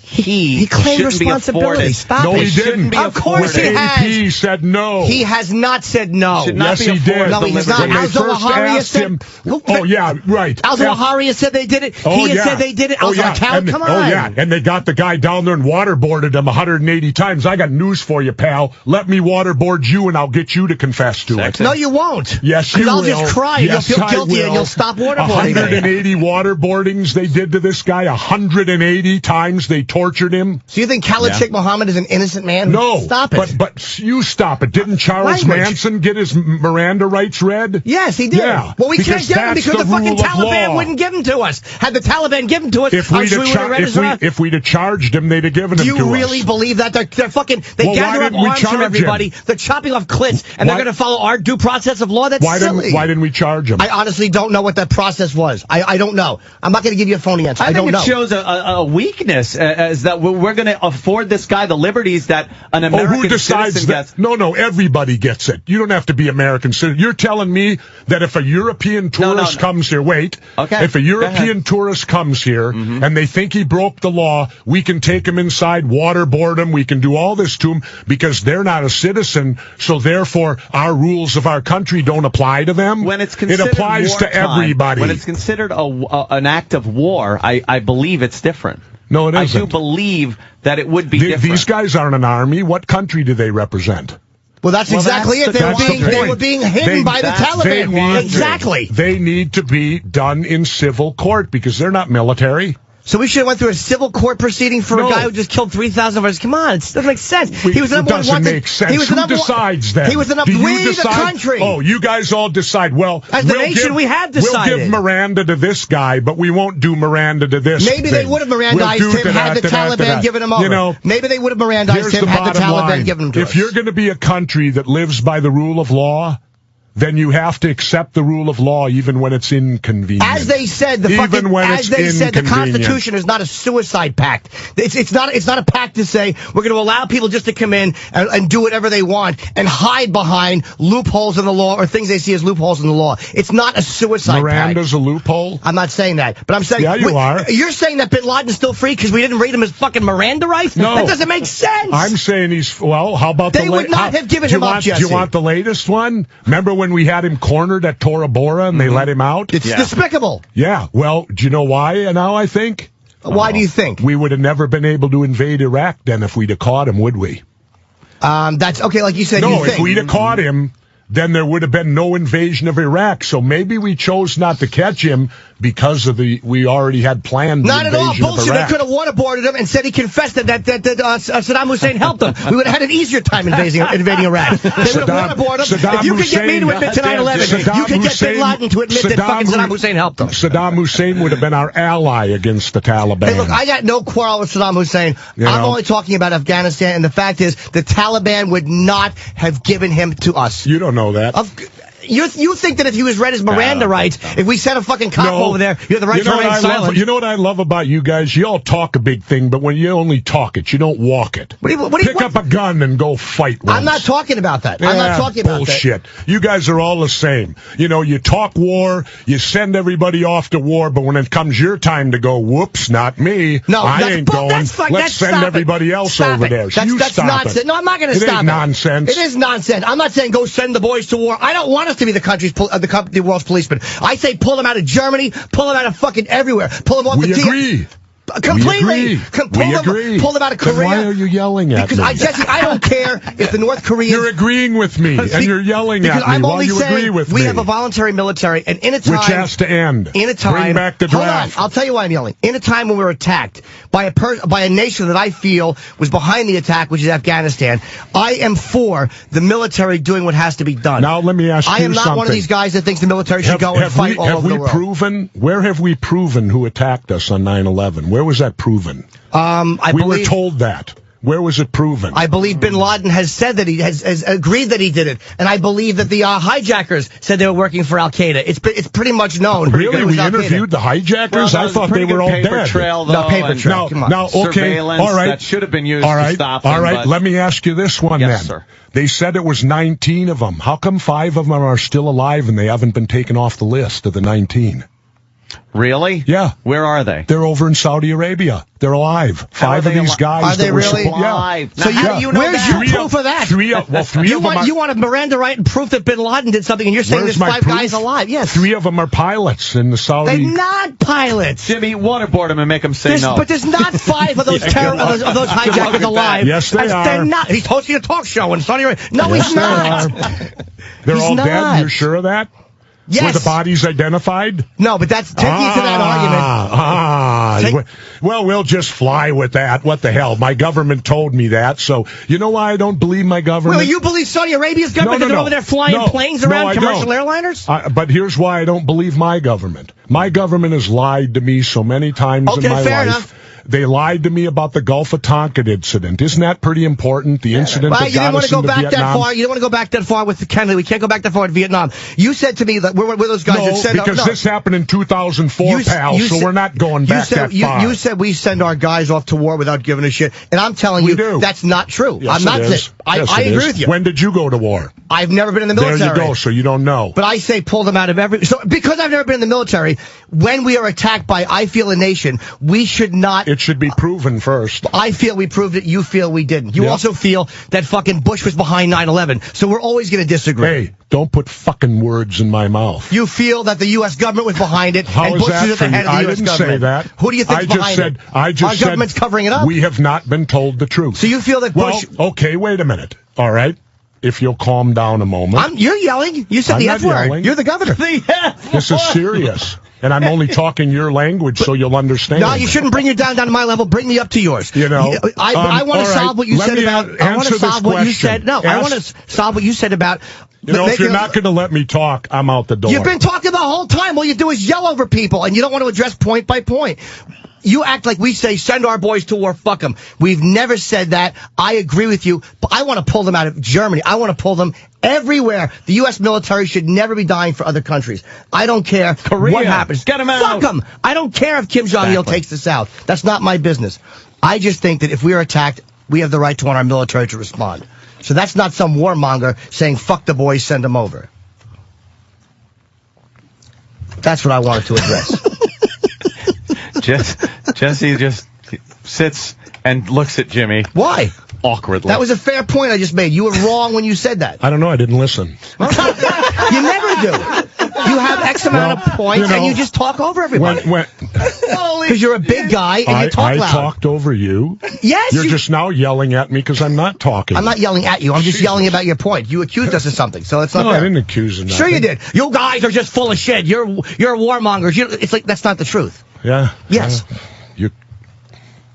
claimed responsibility. Stop it. No, he didn't. Of course he has. AP said no. He has not said no. Yes, he did. No, he has not. Al-Zawahiri said. Oh yeah, right. Al-Zawahiri said they did it. He said they did it. Come on. Oh yeah, and they got the guy down there and waterboarded him 180 times. I got news for you, pal. Let me waterboard you, and I'll get you to confess to it. No, you won't. Yes, you will. I'll just cry. Yes, you'll feel guilty, and you'll stop waterboarding. 180 waterboardings they did to this guy. 180 times they tortured him. So you think Khalid Sheikh Mohammed is an innocent man? No. Stop it. But you stop it. Didn't Charles Manson get his Miranda rights read? Yes, he did. Yeah, well, we can't get him because the fucking Taliban wouldn't give him to us. Had the Taliban given him to us, if we'd have charged him, they'd have given him to us. Do you really believe that? They're fucking, they gather up arms from everybody. They're chopping off clits, and they're going to follow our due process of law? That's silly. Why didn't we charge him? I honestly don't know what that process was. I don't know. I'm not going to give you a phony answer. I don't know. It shows a weakness, as that we're going to afford this guy the liberties that an American citizen gets. No, everybody gets it. You don't have to be American citizen. You're telling me that if a European tourist comes here, if a European tourist comes here and they think he broke the law, we can take him inside, waterboard him, we can do all this to him because they're not a citizen, so therefore our rules of our country don't apply to them. When it's considered it applies to everybody. When it's considered an act of war, I believe it's different. No, it isn't. I do believe that it would be different. These guys aren't an army. What country do they represent? Well, that's exactly it. They were being hidden by the Taliban. Exactly. They need to be done in civil court because they're not military. So we should have went through a civil court proceeding for a guy who just killed 3,000 of us. Come on, it doesn't make sense. He was the number one. It doesn't make sense. Who decides that? He was the number one. We, the country. Oh, you guys all decide. Well, as the nation, we have decided. We'll give Miranda to this guy, but we won't do Miranda to this. Maybe they would have Mirandized him had the Taliban given him over. You know, maybe they would have Mirandized him had the Taliban given him to us. If you're going to be a country that lives by the rule of law, then you have to accept the rule of law even when it's inconvenient. As they said, the Constitution is not a suicide pact. It's not a pact to say we're going to allow people just to come in and do whatever they want and hide behind loopholes in the law or things they see as loopholes in the law. It's not a suicide Miranda's pact. A loophole? I'm not saying that, but I'm saying you are. You're saying that Bin Laden's still free because we didn't read him his fucking Miranda rights? No. That doesn't make sense. I'm saying how about they would not have given him up, Jesse. Do you want the latest one? Remember when we had him cornered at Tora Bora and they let him out? It's despicable. Yeah. Well, do you know why now I think? Why do you think? We would have never been able to invade Iraq then if we'd have caught him, would we? That's okay, like you said. No, if we'd have caught him, then there would have been no invasion of Iraq. So maybe we chose not to catch him because of we already had planned the invasion of Iraq. Not at all. Bullshit. They could have waterboarded him and said he confessed that Saddam Hussein helped him. We would have had an easier time invading Iraq. They would have waterboarded him. If you could get me to admit to 9/11, you could get Bin Laden to admit that fucking Saddam Hussein helped him. Saddam Hussein would have been our ally against the Taliban. Hey, look, I got no quarrel with Saddam Hussein. I'm only talking about Afghanistan, and the fact is the Taliban would not have given him to us. You don't know that. You think that if he was read his Miranda rights, if we sent a fucking cop over there, you have the right to remain silent. You know what I love about you guys? You all talk a big thing, but when you only talk it, you don't walk it. Pick up a gun and go fight once. I'm not talking about that. I'm not talking about that. Bullshit. You guys are all the same. You know, you talk war, you send everybody off to war, but when it comes your time to go, whoops, not me. No, I ain't going. Let's send everybody else over there. That's nonsense. No, I'm not going to stop it. It is nonsense. It is nonsense. I'm not saying go send the boys to war. I don't want us to be the world's policeman. I say pull them out of Germany, pull them out of fucking everywhere, pull them off the team. We agree. Completely. Pull them out of Korea. Then why are you yelling at me? Because Jesse, I don't care if the North Koreans... You're agreeing with me, and you're yelling at me while you agree with me. We have a voluntary military, and in a time... Which has to end. In a time... Bring back the draft. Hold on, I'll tell you why I'm yelling. In a time when we were attacked by a nation that I feel was behind the attack, which is Afghanistan, I am for the military doing what has to be done. Now, let me ask you something. I am not one of these guys that thinks the military should go and fight all over the world. Where have we proven who attacked us on 9/11? Where was that proven? We were told that. Where was it proven? I believe Bin Laden has said that he has agreed that he did it, and I believe that the hijackers said they were working for Al Qaeda. It's pretty much known. Really, we interviewed the hijackers. I thought they were all dead. Trail, though, no paper trail. Now, okay, surveillance all right. That should have been used to stop them. All right, let me ask you this one then. Sir. They said it was 19 of them. How come 5 of them are still alive and they haven't been taken off the list of the 19? Really? Yeah. Where are they? They're over in Saudi Arabia. They're alive. 5 of these guys. Are they really? Alive? So how do you know where's your proof of that? Three of them. You want a Miranda right and proof that Bin Laden did something, and you're saying there's 5 guys alive? Yes. 3 of them are pilots in the Saudi. They're not pilots. Jimmy, waterboard them and make them say no. But there's not 5 of those of those hijackers alive. Yes, they are. They're not. He's hosting a talk show in Saudi Arabia. No, he's not. They're all dead. You're sure of that? Yes. Were the bodies identified? No, but that's taking you to that argument. Well, we'll just fly with that. What the hell? My government told me that. So, you know why I don't believe my government? Well, you believe Saudi Arabia's government? They're over there flying planes around commercial airliners? But here's why I don't believe my government. My government has lied to me so many times in my life. Enough. They lied to me about the Gulf of Tonkin incident. Isn't that pretty important? The incident that got us into Vietnam. You don't want to go back that far with Kennedy. We can't go back that far with Vietnam. You said to me that we're those guys that said... because this happened in 2004, pal, so we're not going back that far. You said we send our guys off to war without giving a shit, and I'm telling you that's not true. Yes, I'm not saying... I agree with you. When did you go to war? I've never been in the military. There you go, so you don't know. But I say pull them out of every... So because I've never been in the military, when we are attacked by I feel a nation, we should not... It should be proven first. I feel we proved it. You feel we didn't. You also feel that fucking Bush was behind 9/11. So we're always going to disagree. Hey, don't put fucking words in my mouth. You feel that the U.S. government was behind it, and Bush is at the head of the U.S. government. I didn't say that. Who do you think's behind it? I just said... Our government's covering it up? We have not been told the truth. So you feel that Bush... Well, okay, wait a minute. All right. if you'll calm down a moment. You're yelling. You said the F word. You're the governor. This is serious. And I'm only talking your language so you'll understand. No, you shouldn't bring it down to my level. Bring me up to yours. You know, I want to solve what you said about. I want to solve what you said. No, I want to solve what you said about. You know, if you're not going to let me talk, I'm out the door. You've been talking the whole time. All you do is yell over people, and you don't want to address point by point. You act like we say, send our boys to war, fuck them. We've never said that. I agree with you, but I want to pull them out of Germany. I want to pull them everywhere. The U.S. military should never be dying for other countries. I don't care what happens. Get them out. Fuck them. I don't care if Kim Jong-il takes the South. That's not my business. I just think that if we are attacked, we have the right to want our military to respond. So that's not some warmonger saying, fuck the boys, send them over. That's what I wanted to address. Jesse just sits and looks at Jimmy. Why? Awkwardly. That was a fair point I just made. You were wrong when you said that. I don't know. I didn't listen. You never do. You have X amount of points, and you just talk over everybody. Because you're a big guy, and you talk loud. I talked over you. Yes. You're just now yelling at me because I'm not talking. I'm not yelling at you. I'm just yelling about your point. You accused us of something, so it's not fair. I didn't accuse him. Sure you did. You guys are just full of shit. You're warmongers. It's like, that's not the truth. Yeah. Yes.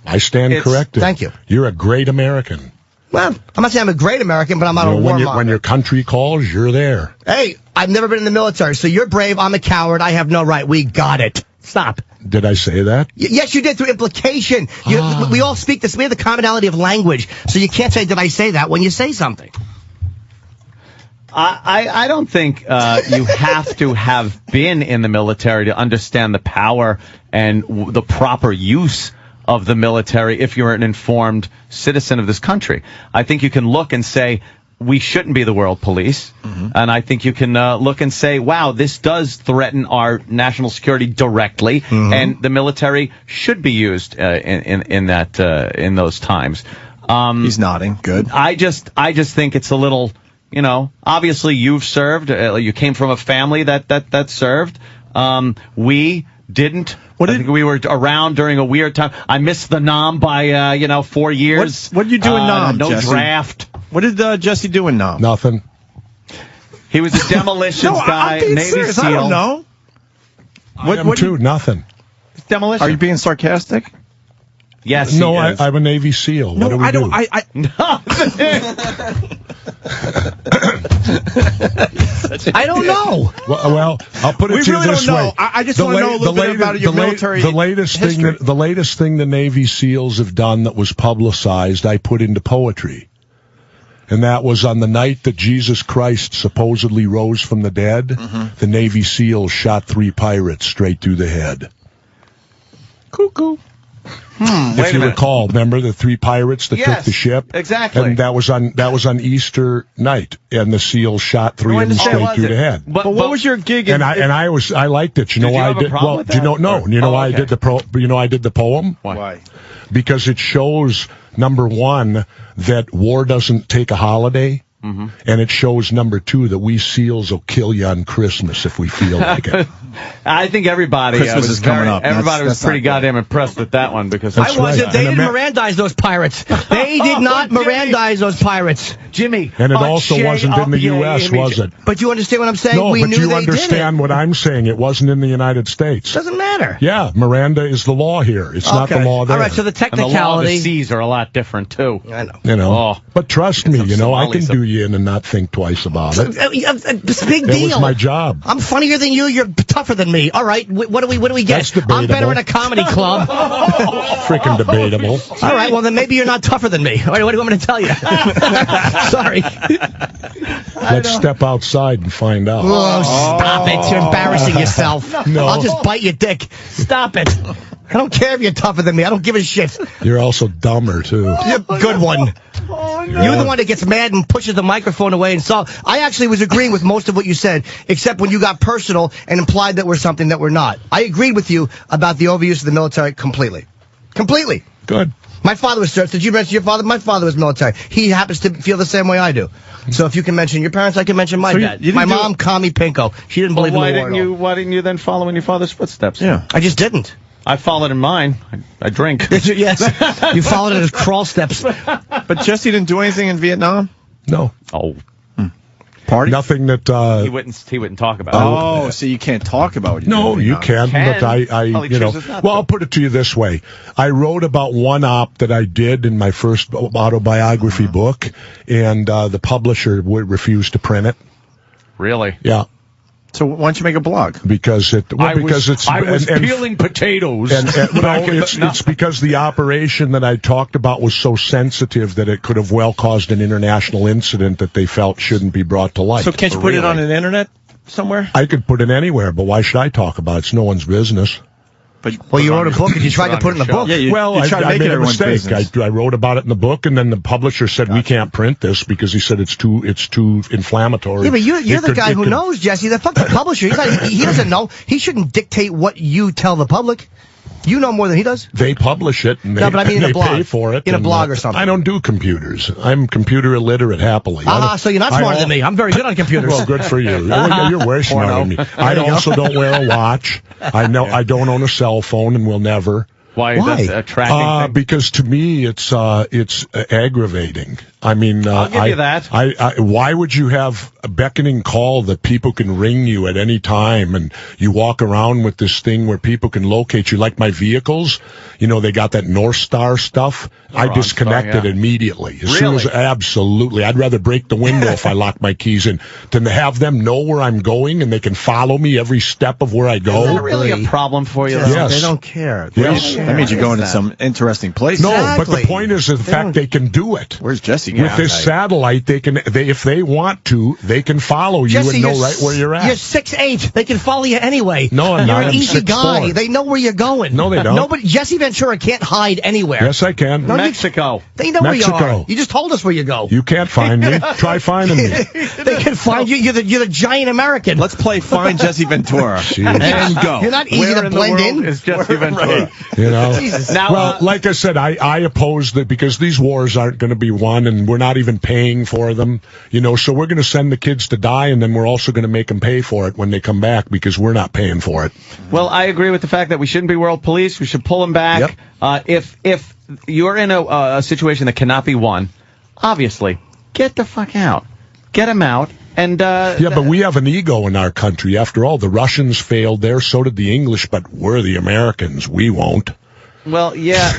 I stand corrected. Thank you. You're a great American. Well, I'm not saying I'm a great American, but I'm not a warmonger. When your country calls, you're there. Hey, I've never been in the military, so you're brave. I'm a coward. I have no right. We got it. Stop. Did I say that? Yes, you did, through implication. We all speak this. We have the commonality of language, so you can't say, did I say that, when you say something. I don't think you have to have been in the military to understand the power and the proper use of the military if you're an informed citizen of this country. I think you can look and say, we shouldn't be the world police. Mm-hmm. And I think you can look and say, wow, this does threaten our national security directly, mm-hmm. and the military should be used in those times. He's nodding. Good. I just think it's a little, obviously you've served. You came from a family that served. We didn't. I think we were around during a weird time. I missed the NOM by 4 years. What did you do in NOM? No Jesse? Draft. What did Jesse do in NOM? Nothing. He was a demolitions guy, Navy serious. SEAL. I don't know. I am too. Nothing. Demolition. Are you being sarcastic? Yes. No, I'm a Navy SEAL. No, what do we do? I don't know. Well, I'll put it to you this way. I just want to know a little bit about your military history. The latest thing the Navy SEALs have done that was publicized, I put into poetry. And that was on the night that Jesus Christ supposedly rose from the dead, mm-hmm. the Navy SEALs shot 3 pirates straight through the head. Cuckoo. If you recall, remember the 3 pirates that took the ship? Exactly. And that was on Easter night, and the SEALs shot 3 of them straight through the head. But what was your gig? I liked it. You know why I did? Well, do you know? No. You know why I did I did the poem? Why? Because it shows, number one, that war doesn't take a holiday. Mm-hmm. And it shows, number 2, that we SEALs will kill you on Christmas if we feel like it. I think everybody Christmas is coming up. Everybody was pretty goddamn impressed with that one because I wasn't. They didn't Mirandize those pirates. They did not Mirandize those pirates, Jimmy. And it also wasn't in the U.S., was it? But you understand what I'm saying? No, but you understand what I'm saying. It wasn't in the United States. Doesn't matter. Yeah, Miranda is the law here. It's not the law there. All right, so the technicality. And the law of the seas are a lot different too. I know. But trust me, I can do you in and not think twice about it. It's a big deal. It was my job. I'm funnier than you. You're tougher than me. All right. What do we get? That's debatable. I'm better in a comedy club. Freaking debatable. All right. Well, then maybe you're not tougher than me. All right, what do you want me to tell you? Sorry. Let's step outside and find out. Oh, stop it. You're embarrassing yourself. No. I'll just bite your dick. Stop it. I don't care if you're tougher than me. I don't give a shit. You're also dumber, too. You're a good one. Oh, no. You're the one that gets mad and pushes the microphone away. And so I actually was agreeing with most of what you said, except when you got personal and implied that we're something that we're not. I agreed with you about the overuse of the military completely. Completely. Good. My father was service. Did you mention your father? My father was military. He happens to feel the same way I do. So if you can mention your parents, I can mention my dad. My mom, Connie Pinko. She didn't believe in the war at all. Why didn't you then follow in your father's footsteps? Yeah. I just didn't. I followed in mine. I drink. Yes. You followed in his crawl steps. But Jesse didn't do anything in Vietnam? No. Oh. party? Nothing that he wouldn't talk about. Oh, so you can't talk about what you're No, doing. you can, but I'll put it to you this way. I wrote about one op that I did in my first autobiography book, and the publisher refused to print it. Really? Yeah. So why don't you make a blog? Because I was peeling potatoes. It's because the operation that I talked about was so sensitive that it could have well caused an international incident that they felt shouldn't be brought to light. So can't you put it on an internet somewhere? I could put it anywhere, but why should I talk about it? It's no one's business. Well, you wrote a book and you tried to put it in the book. Yeah, you tried to make made it a mistake. business. I wrote about it in the book, and then the publisher said we can't print this because he said it's too inflammatory. Yeah, but you're the guy who knows, Jesse. The fucking publisher. He doesn't know. He shouldn't dictate what you tell the public. You know more than he does. They publish it, and but I mean in they a blog. pay for it. In a blog or something. I don't do computers. I'm computer illiterate, happily. So you're not smarter than me. I'm very good on computers. Well, good for you. You're way smarter than me. I also don't wear a watch. I don't own a cell phone and will never. Why? That's a tracking thing? Because to me, it's aggravating. I mean, I'll give you that. Why would you have a beckoning call that people can ring you at any time, and you walk around with this thing where people can locate you? Like my vehicles, they got that North Star stuff. I disconnected immediately. As soon as, absolutely. I'd rather break the window if I lock my keys in than to have them know where I'm going and they can follow me every step of where I go. Is that really a problem for you? Yes. They don't care. Yes. That means you're going to some interesting place. No, but the point is the fact they can do it. Where's Jesse? With this satellite, if they want to, they can follow you Jesse, and know right where you're at. You're 6'8". They can follow you anyway. No, I'm You're not. an easy 6'4". guy. They know where you're going. No, they don't. Jesse Ventura can't hide anywhere. Yes, I can. No, Mexico. They know where you are. You just told us where you go. You can't find me. Try finding me. They can find you. You're the giant American. Let's play Find Jesse Ventura. And go. You're not easy to blend in. Is Jesse Ventura. Jesus. Now, like I said, I oppose that because these wars aren't going to be won, and we're not even paying for them. So we're going to send the kids to die, and then we're also going to make them pay for it when they come back because we're not paying for it. Well, I agree with the fact that we shouldn't be world police. We should pull them back. Yep. If you're in a situation that cannot be won, obviously, get the fuck out. Get them out. And but we have an ego in our country. After all, the Russians failed there, so did the English, but we're the Americans. We won't. Well, yeah,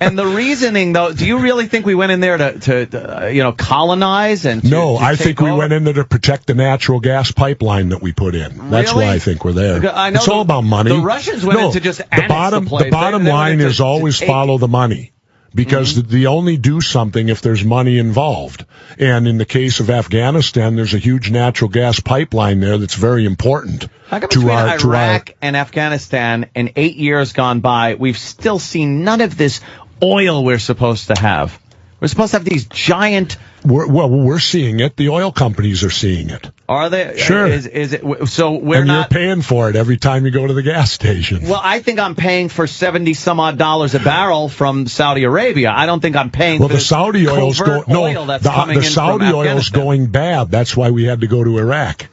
and the reasoning though, do you really think we went in there to colonize and no? I think we went in there to protect the natural gas pipeline that we put in. That's why I think we're there. I know it's all about money. The Russians went in to just annex the place. The bottom line is always follow the money. Because they only do something if there's money involved. And in the case of Afghanistan, there's a huge natural gas pipeline there that's very important. How come between Iraq and Afghanistan in 8 years gone by, we've still seen none of this oil we're supposed to have? We're supposed to have these giant... We're seeing it. The oil companies are seeing it. Are they? Sure. Is it? So we're not... you're paying for it every time you go to the gas station. Well, I think I'm paying for $70-some-odd a barrel from Saudi Arabia. I don't think I'm paying for the Saudi oil that's coming in from Afghanistan. The Saudi oil's going bad. That's why we had to go to Iraq.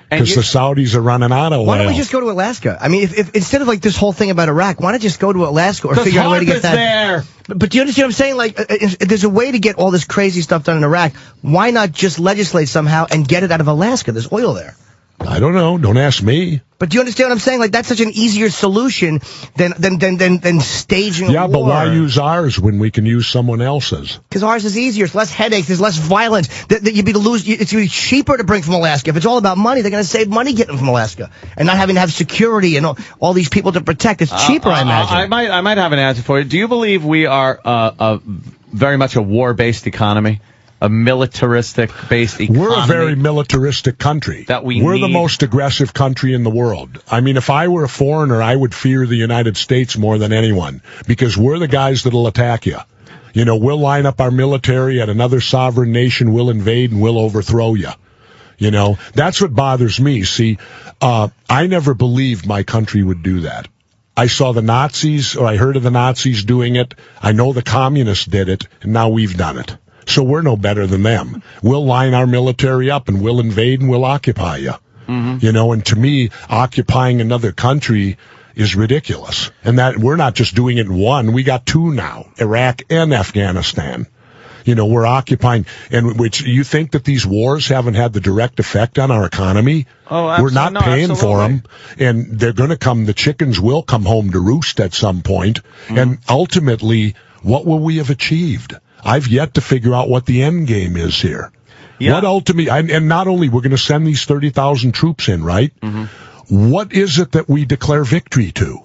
Because the Saudis are running out of oil. Why don't we just go to Alaska? I mean, if instead of like this whole thing about Iraq, why not just go to Alaska or figure out a way to get that? There. But do you understand what I'm saying? Like, there's a way to get all this crazy stuff done in Iraq. Why not just legislate somehow and get it out of Alaska? There's oil there. I don't know. Don't ask me. But do you understand what I'm saying? Like, that's such an easier solution than staging a war. Yeah, but why use ours when we can use someone else's? Because ours is easier. It's less headaches. There's less violence. It's be cheaper to bring from Alaska. If it's all about money, they're going to save money getting them from Alaska and not having to have security and all these people to protect. It's cheaper, I imagine. I might have an answer for you. Do you believe we are very much a war-based economy? A militaristic-based economy. We're a very militaristic country. We're the most aggressive country in the world. I mean, if I were a foreigner, I would fear the United States more than anyone because we're the guys that'll attack you. We'll line up our military at another sovereign nation, we'll invade, and we'll overthrow you. That's what bothers me. See, I never believed my country would do that. I saw the Nazis, or I heard of the Nazis doing it. I know the communists did it, and now we've done it. So we're no better than them. We'll line our military up and we'll invade and we'll occupy you. Mm-hmm. And to me, occupying another country is ridiculous. And that we're not just doing it in one. We got two now, Iraq and Afghanistan. You know, we're occupying, and which you think that these wars haven't had the direct effect on our economy? Oh, we're not paying for them, and they're going to come. The chickens will come home to roost at some point, and ultimately, what will we have achieved? I've yet to figure out what the end game is here. Yeah. What ultimately, and not only we're going to send these 30,000 troops in, right? What is it that we declare victory to?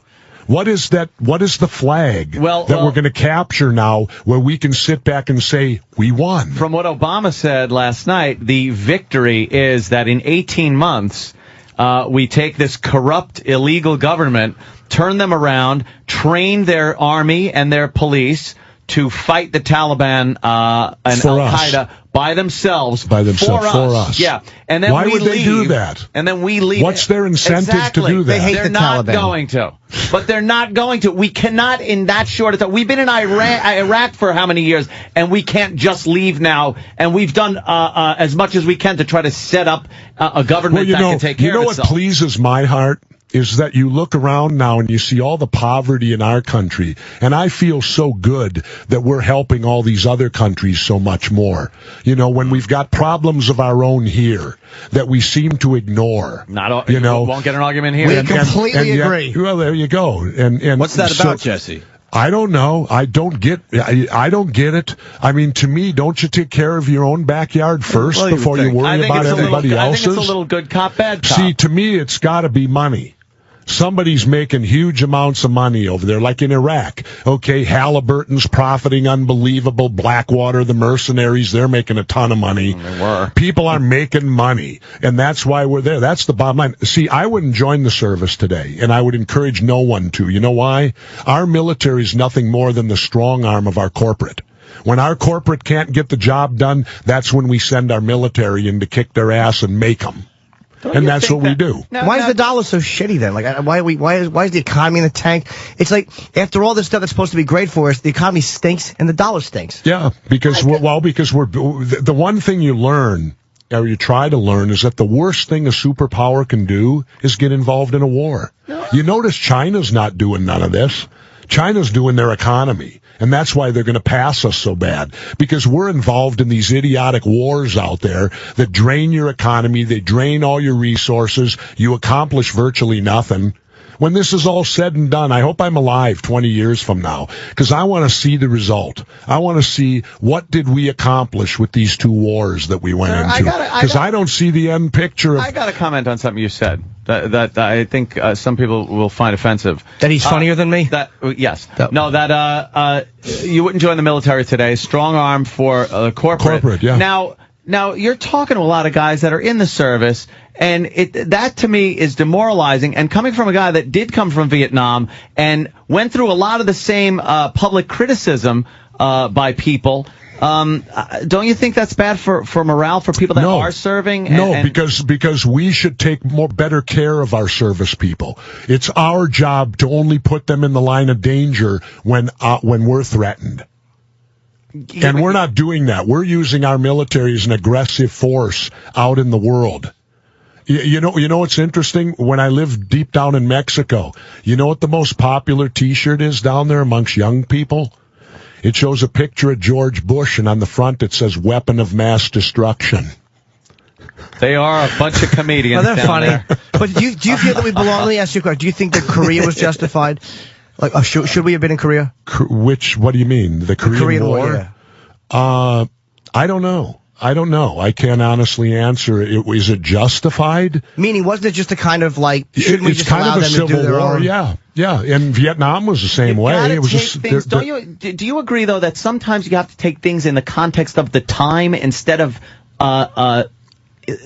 What is that? What is the flag that we're going to capture now where we can sit back and say, we won? From what Obama said last night, the victory is that in 18 months, we take this corrupt, illegal government, turn them around, train their army and their police to fight the Taliban and Al-Qaeda by themselves. For us. Yeah. And then why would they do that? And then we leave. What's their incentive to do that? They hate they're the not Taliban. going to. But they're not going to. We cannot in that short of time. We've been in Iraq for how many years, and we can't just leave now. And we've done as much as we can to try to set up a government that can take care of itself. You know what pleases my heart? Is that you look around now and you see all the poverty in our country, and I feel so good that we're helping all these other countries so much more. You know, when we've got problems of our own here that we seem to ignore. You won't get an argument here. We completely agree. Well, there you go. And what's that about, Jesse? I don't know. I don't get it. I mean, to me, don't you take care of your own backyard first before you worry about everybody else's? I think it's a little good cop, bad cop. See, to me, it's got to be money. Somebody's making huge amounts of money over there, like in Iraq. Okay, Halliburton's profiting unbelievable. Blackwater, the mercenaries, they're making a ton of money. They were. People are making money, and that's why we're there. That's the bottom line. See, I wouldn't join the service today, and I would encourage no one to. You know why? Our military is nothing more than the strong arm of our corporate. When our corporate can't get the job done, that's when we send our military in to kick their ass and make them. And that's what we do. Why is the dollar so shitty then? Like, why is the economy in the tank? It's like, after all this stuff that's supposed to be great for us, the economy stinks and the dollar stinks. Yeah, because we're the one thing you learn, or you try to learn, is that the worst thing a superpower can do is get involved in a war. You notice China's not doing none of this. China's doing their economy, and that's why they're going to pass us so bad, because we're involved in these idiotic wars out there that drain your economy, they drain all your resources, you accomplish virtually nothing. When this is all said and done, I hope I'm alive 20 years from now, because I want to see the result. I want to see what did we accomplish with these two wars that we went into, because I don't see the end picture. I got to comment on something you said that I think some people will find offensive. That he's funnier than me? Yes. No, that you wouldn't join the military today. Strong arm for corporate. Yeah. Now, you're talking to a lot of guys that are in the service, and that to me is demoralizing. And coming from a guy that did come from Vietnam and went through a lot of the same public criticism by people, don't you think that's bad for morale for people that are serving? Because we should take better care of our service people. It's our job to only put them in the line of danger when we're threatened. And we're not doing that. We're using our military as an aggressive force out in the world. You know what's interesting? When I lived deep down in Mexico, you know what the most popular T-shirt is down there amongst young people? It shows a picture of George Bush, and on the front it says "Weapon of Mass Destruction." They are a bunch of comedians. They're funny. There. But do you feel that we belong? Let me ask you a question. Do you think that Korea was justified? Like, should we have been in Korea? What do you mean? The Korean War? Yeah. I don't know. I can't honestly answer. Is it justified? Meaning, wasn't it just a kind of like, shouldn't we just allow them to do their own? Yeah. And Vietnam was the same way. It was just do you agree though that sometimes you have to take things in the context of the time instead of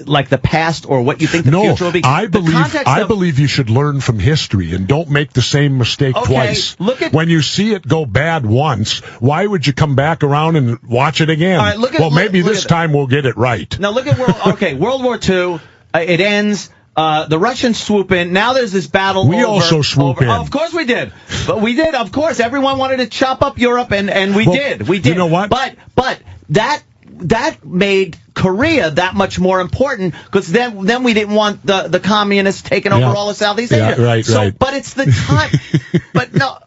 like the past or what you think the future will be? I believe you should learn from history and don't make the same mistake twice. When you see it go bad once, why would you come back around and watch it again? All right, maybe this time we'll get it right. Now look at World War II. It ends. The Russians swoop in. Now there's this battle. We also swoop in. Oh, of course we did. But we did. Of course, everyone wanted to chop up Europe, and we did. We did. You know what? But that made Korea that much more important, because then we didn't want the communists taking over all of Southeast Asia. Right. But it's the time. But no.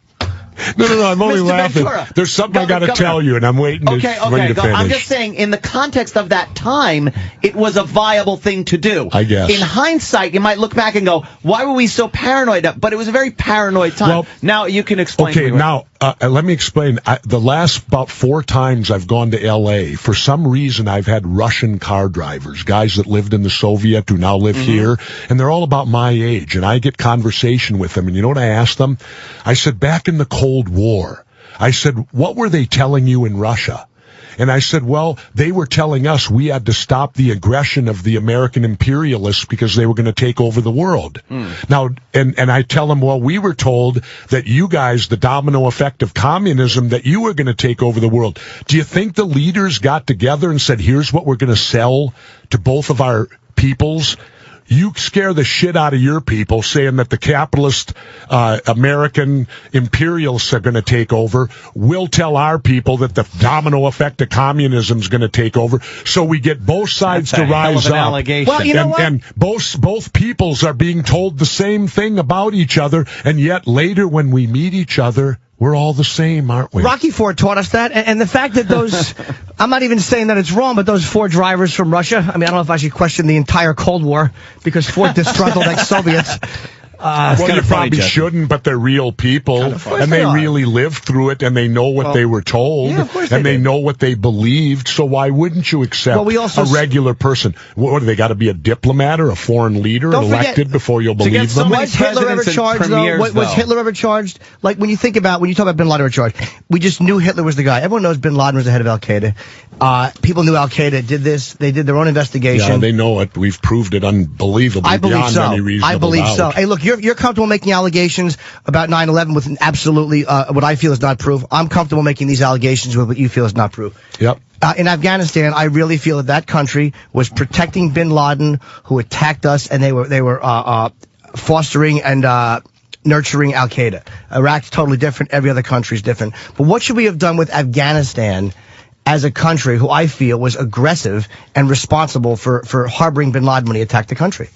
No, I'm only Mr. laughing. Ventura. There's something I got to tell you, and I'm waiting to finish. I'm just saying, in the context of that time, it was a viable thing to do. I guess. In hindsight, you might look back and go, why were we so paranoid? But it was a very paranoid time. Well, now you can explain to me. Okay, now, let me explain. The last about 4 times I've gone to L.A., for some reason I've had Russian car drivers, guys that lived in the Soviet who now live here, and they're all about my age, and I get conversation with them, and you know what I asked them? I said, back in the Cold War, I said, what were they telling you in Russia? And I said, well, they were telling us we had to stop the aggression of the American imperialists because they were going to take over the world. Now, and I tell them, well, we were told that you guys, the domino effect of communism, that you were going to take over the world. Do you think the leaders got together and said, here's what we're going to sell to both of our peoples? You scare the shit out of your people saying that the capitalist American imperialists are going to take over. We'll tell our people that the domino effect of communism is going to take over. So we get both sides to rise up. Allegation. Well, you know what? And both peoples are being told the same thing about each other, and yet later when we meet each other, we're all the same, aren't we? Rocky Ford taught us that, and the fact that those, I'm not even saying that it's wrong, but those 4 drivers from Russia, I mean, I don't know if I should question the entire Cold War, because 4 disgruntled ex-Soviets. Well, you probably shouldn't, but they're real people, and they really lived through it, and they know what they were told, and they know what they believed, so why wouldn't you accept a regular person? What do they got to be, a diplomat or a foreign leader elected before you'll believe them? Was Hitler ever charged, though? Was Hitler ever charged? Like, when you talk about Bin Laden charged, we just knew Hitler was the guy. Everyone knows Bin Laden was the head of Al-Qaeda. People knew Al-Qaeda did this. They did their own investigation. Yeah, they know it. We've proved it unbelievably beyond any reasonable doubt. I believe so. Hey, look, you're comfortable making allegations about 9/11 with absolutely what I feel is not proof. I'm comfortable making these allegations with what you feel is not proof. Yep. In Afghanistan, I really feel that country was protecting Bin Laden, who attacked us, and they were fostering and nurturing Al-Qaeda. Iraq's totally different. Every other country is different. But what should we have done with Afghanistan as a country who I feel was aggressive and responsible for harboring Bin Laden when he attacked the country?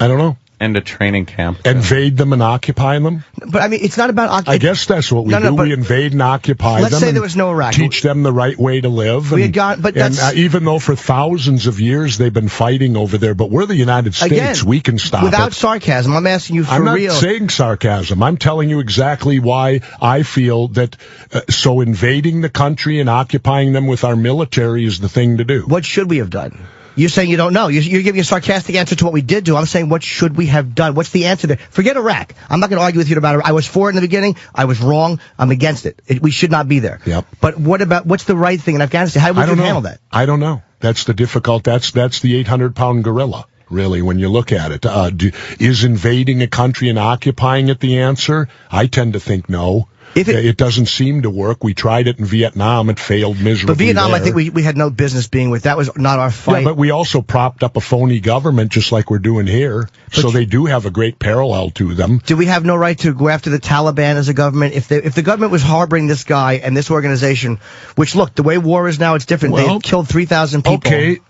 I don't know. And a training camp. Invade them and occupy them? But, I mean, it's not about occupying. I guess that's what we do. We invade and occupy them. Let's say there was no Iraq. Teach them the right way to live. Even though for thousands of years they've been fighting over there, but we're the United States. Again, we can stop without sarcasm, I'm asking you for real. I'm not saying sarcasm. I'm telling you exactly why I feel that so invading the country and occupying them with our military is the thing to do. What should we have done? You're saying you don't know. You're giving a sarcastic answer to what we did do. I'm saying, what should we have done? What's the answer there? Forget Iraq. I'm not going to argue with you about it. I was for it in the beginning. I was wrong. I'm against it. We should not be there. Yep. But what's the right thing in Afghanistan? How would you handle that? I don't know. That's the difficult. That's the 800-pound gorilla, really, when you look at it. Is invading a country and occupying it the answer? I tend to think no. It doesn't seem to work. We tried it in Vietnam. It failed miserably. But Vietnam, there. I think we had no business being with. That was not our fight. Yeah, but we also propped up a phony government just like we're doing here. So they do have a great parallel to them. Do we have no right to go after the Taliban as a government? If the government was harboring this guy and this organization, which, look, the way war is now, it's different. Well, they killed 3,000 people. Okay,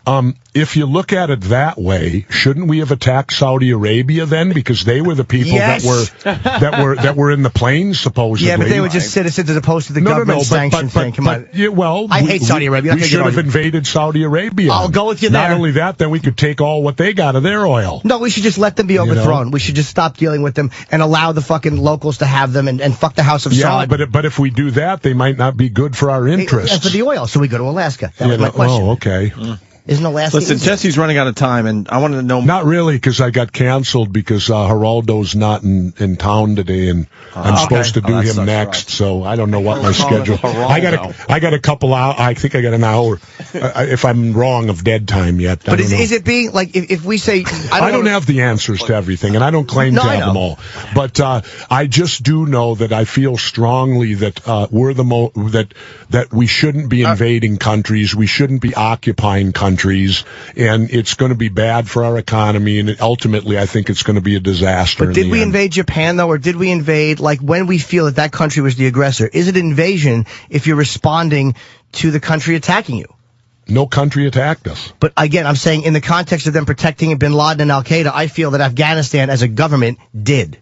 if you look at it that way, shouldn't we have attacked Saudi Arabia then? Because they were the people that were in the plains, supposedly. Yeah, but they were just citizens as opposed to the government sanction thing. Come on. Yeah, well, I hate Saudi Arabia. We should have invaded Saudi Arabia. I'll go with you there. Not only that, then we could take all what they got of their oil. No, we should just let them be overthrown. We should just stop dealing with them and allow the fucking locals to have them and fuck the House of Saud. Yeah, but if we do that, they might not be good for our interests. And for the oil, so we go to Alaska. That was my question. Oh, okay. Isn't Alaska? Listen, Jesse's running out of time, and I wanted to know. Not really, because I got canceled because Geraldo's not in town today, and I'm supposed to do him next. So I don't know what my schedule. I got a couple hours. I think I got an hour. If I'm wrong, of dead time yet. But is it being like if we say I don't have the answers to everything, and I don't claim to have them all. But I just do know that I feel strongly that we're that we shouldn't be invading countries. We shouldn't be occupying countries. And it's going to be bad for our economy, and ultimately I think it's going to be a disaster. But did we invade Japan, though, or did we invade, like, when we feel that country was the aggressor? Is it invasion if you're responding to the country attacking you? No country attacked us. But again, I'm saying in the context of them protecting Bin Laden and Al-Qaeda, I feel that Afghanistan as a government did.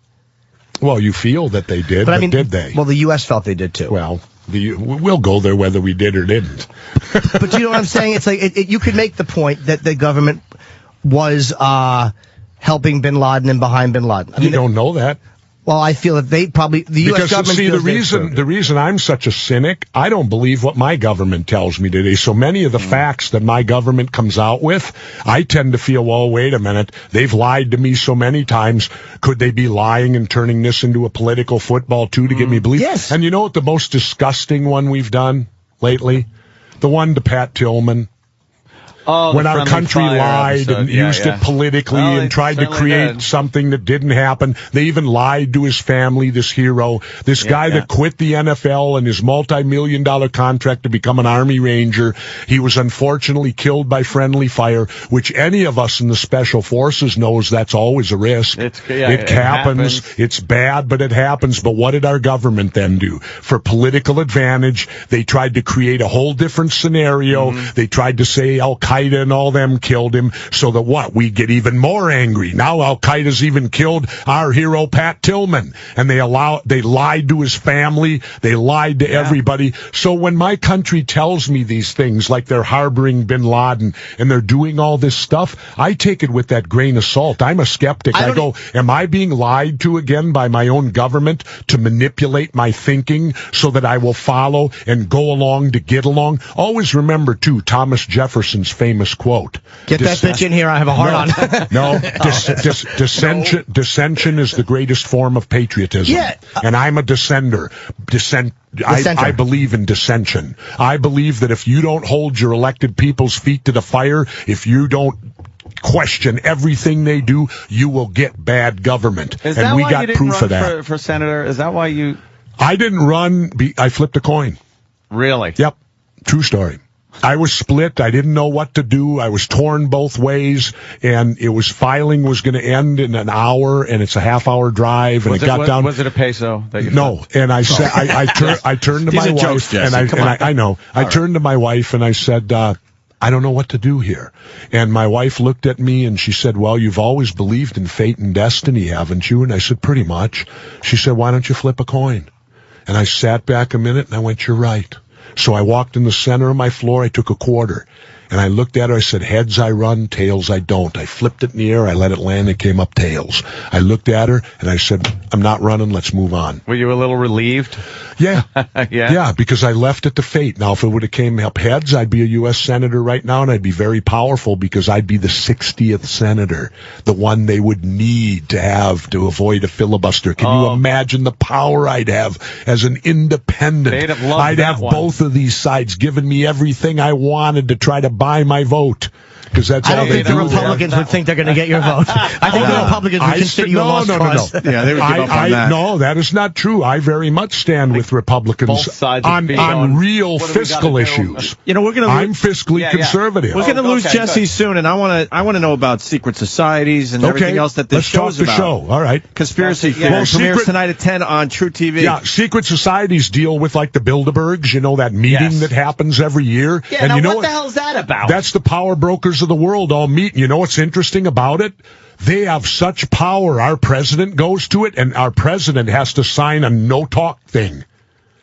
Well, you feel that they did, but did they? Well, the U.S. felt they did, too. Well, we'll go there whether we did or didn't. But you know what I'm saying? It's like you could make the point that the government was helping bin Laden and behind bin Laden. You don't know that. Well, I feel that the U.S. government. See, the reason I'm such a cynic, I don't believe what my government tells me today. So many of the facts that my government comes out with, I tend to feel, well, wait a minute, they've lied to me so many times. Could they be lying and turning this into a political football too to get me belief? Yes. And you know what the most disgusting one we've done lately? The one to Pat Tillman. Oh, when our country lied and used it politically and tried to create something that didn't happen. They even lied to his family, this hero, this guy that quit the NFL and his multi-million-dollar contract to become an Army Ranger. He was unfortunately killed by friendly fire, which any of us in the Special Forces knows that's always a risk. It happens. It's bad, but it happens. But what did our government then do? For political advantage, they tried to create a whole different scenario. They tried to say Al-Qaeda and all them killed him, so that what? We get even more angry. Now Al-Qaeda's even killed our hero Pat Tillman, and they lied to his family, they lied to everybody. So when my country tells me these things, like they're harboring bin Laden and they're doing all this stuff, I take it with that grain of salt. I'm a skeptic. I go, am I being lied to again by my own government to manipulate my thinking so that I will follow and go along to get along? Always remember, too, Thomas Jefferson's famous quote. Get that bitch in here, I have a heart on. Dissension is the greatest form of patriotism. Yeah. And I'm a dissenter. I believe in dissension. I believe that if you don't hold your elected people's feet to the fire, if you don't question everything they do, you will get bad government. And we got proof of that. For senator, is that why you... I didn't run. I flipped a coin. Really? Yep. True story. I was split. I didn't know what to do. I was torn both ways, and filing was going to end in an hour, and it's a half-hour drive, and down. Was it a peso? No, and I said, I turned to my wife, I turned to my wife, and I said, I don't know what to do here. And my wife looked at me, and she said, well, you've always believed in fate and destiny, haven't you? And I said, pretty much. She said, why don't you flip a coin? And I sat back a minute, and I went, you're right. So I walked in the center of my floor, I took a quarter, and I looked at her, I said, heads I run, tails I don't. I flipped it in the air, I let it land, it came up tails. I looked at her, and I said, I'm not running, let's move on. Were you a little relieved? Yeah. Yeah, because I left it to fate. Now, if it would have came up heads, I'd be a U.S. Senator right now, and I'd be very powerful because I'd be the 60th Senator, the one they would need to have to avoid a filibuster. Can you imagine the power I'd have as an independent? They'd have loved I'd have both of these sides giving me everything I wanted to try to buy my vote. Because that's all they do. I don't think the Republicans would think they're going to get your vote. I think the Republicans would consider you a lost cause. Yeah, they would give up on that. No, that is not true. I very much stand with Republicans on real fiscal issues. You know, I'm fiscally conservative. We're going to lose Jesse soon, and I want to know about secret societies and everything else that this show's about. Let's talk the show. All right. Conspiracy Theory premieres tonight at 10 on True TV. Yeah, secret societies deal with like the Bilderbergs. You know, that meeting that happens every year. Yeah, and what the hell's that about? That's the power brokers of the world all meet. You know what's interesting about it? They have such power. Our president goes to it, and our president has to sign a no-talk thing.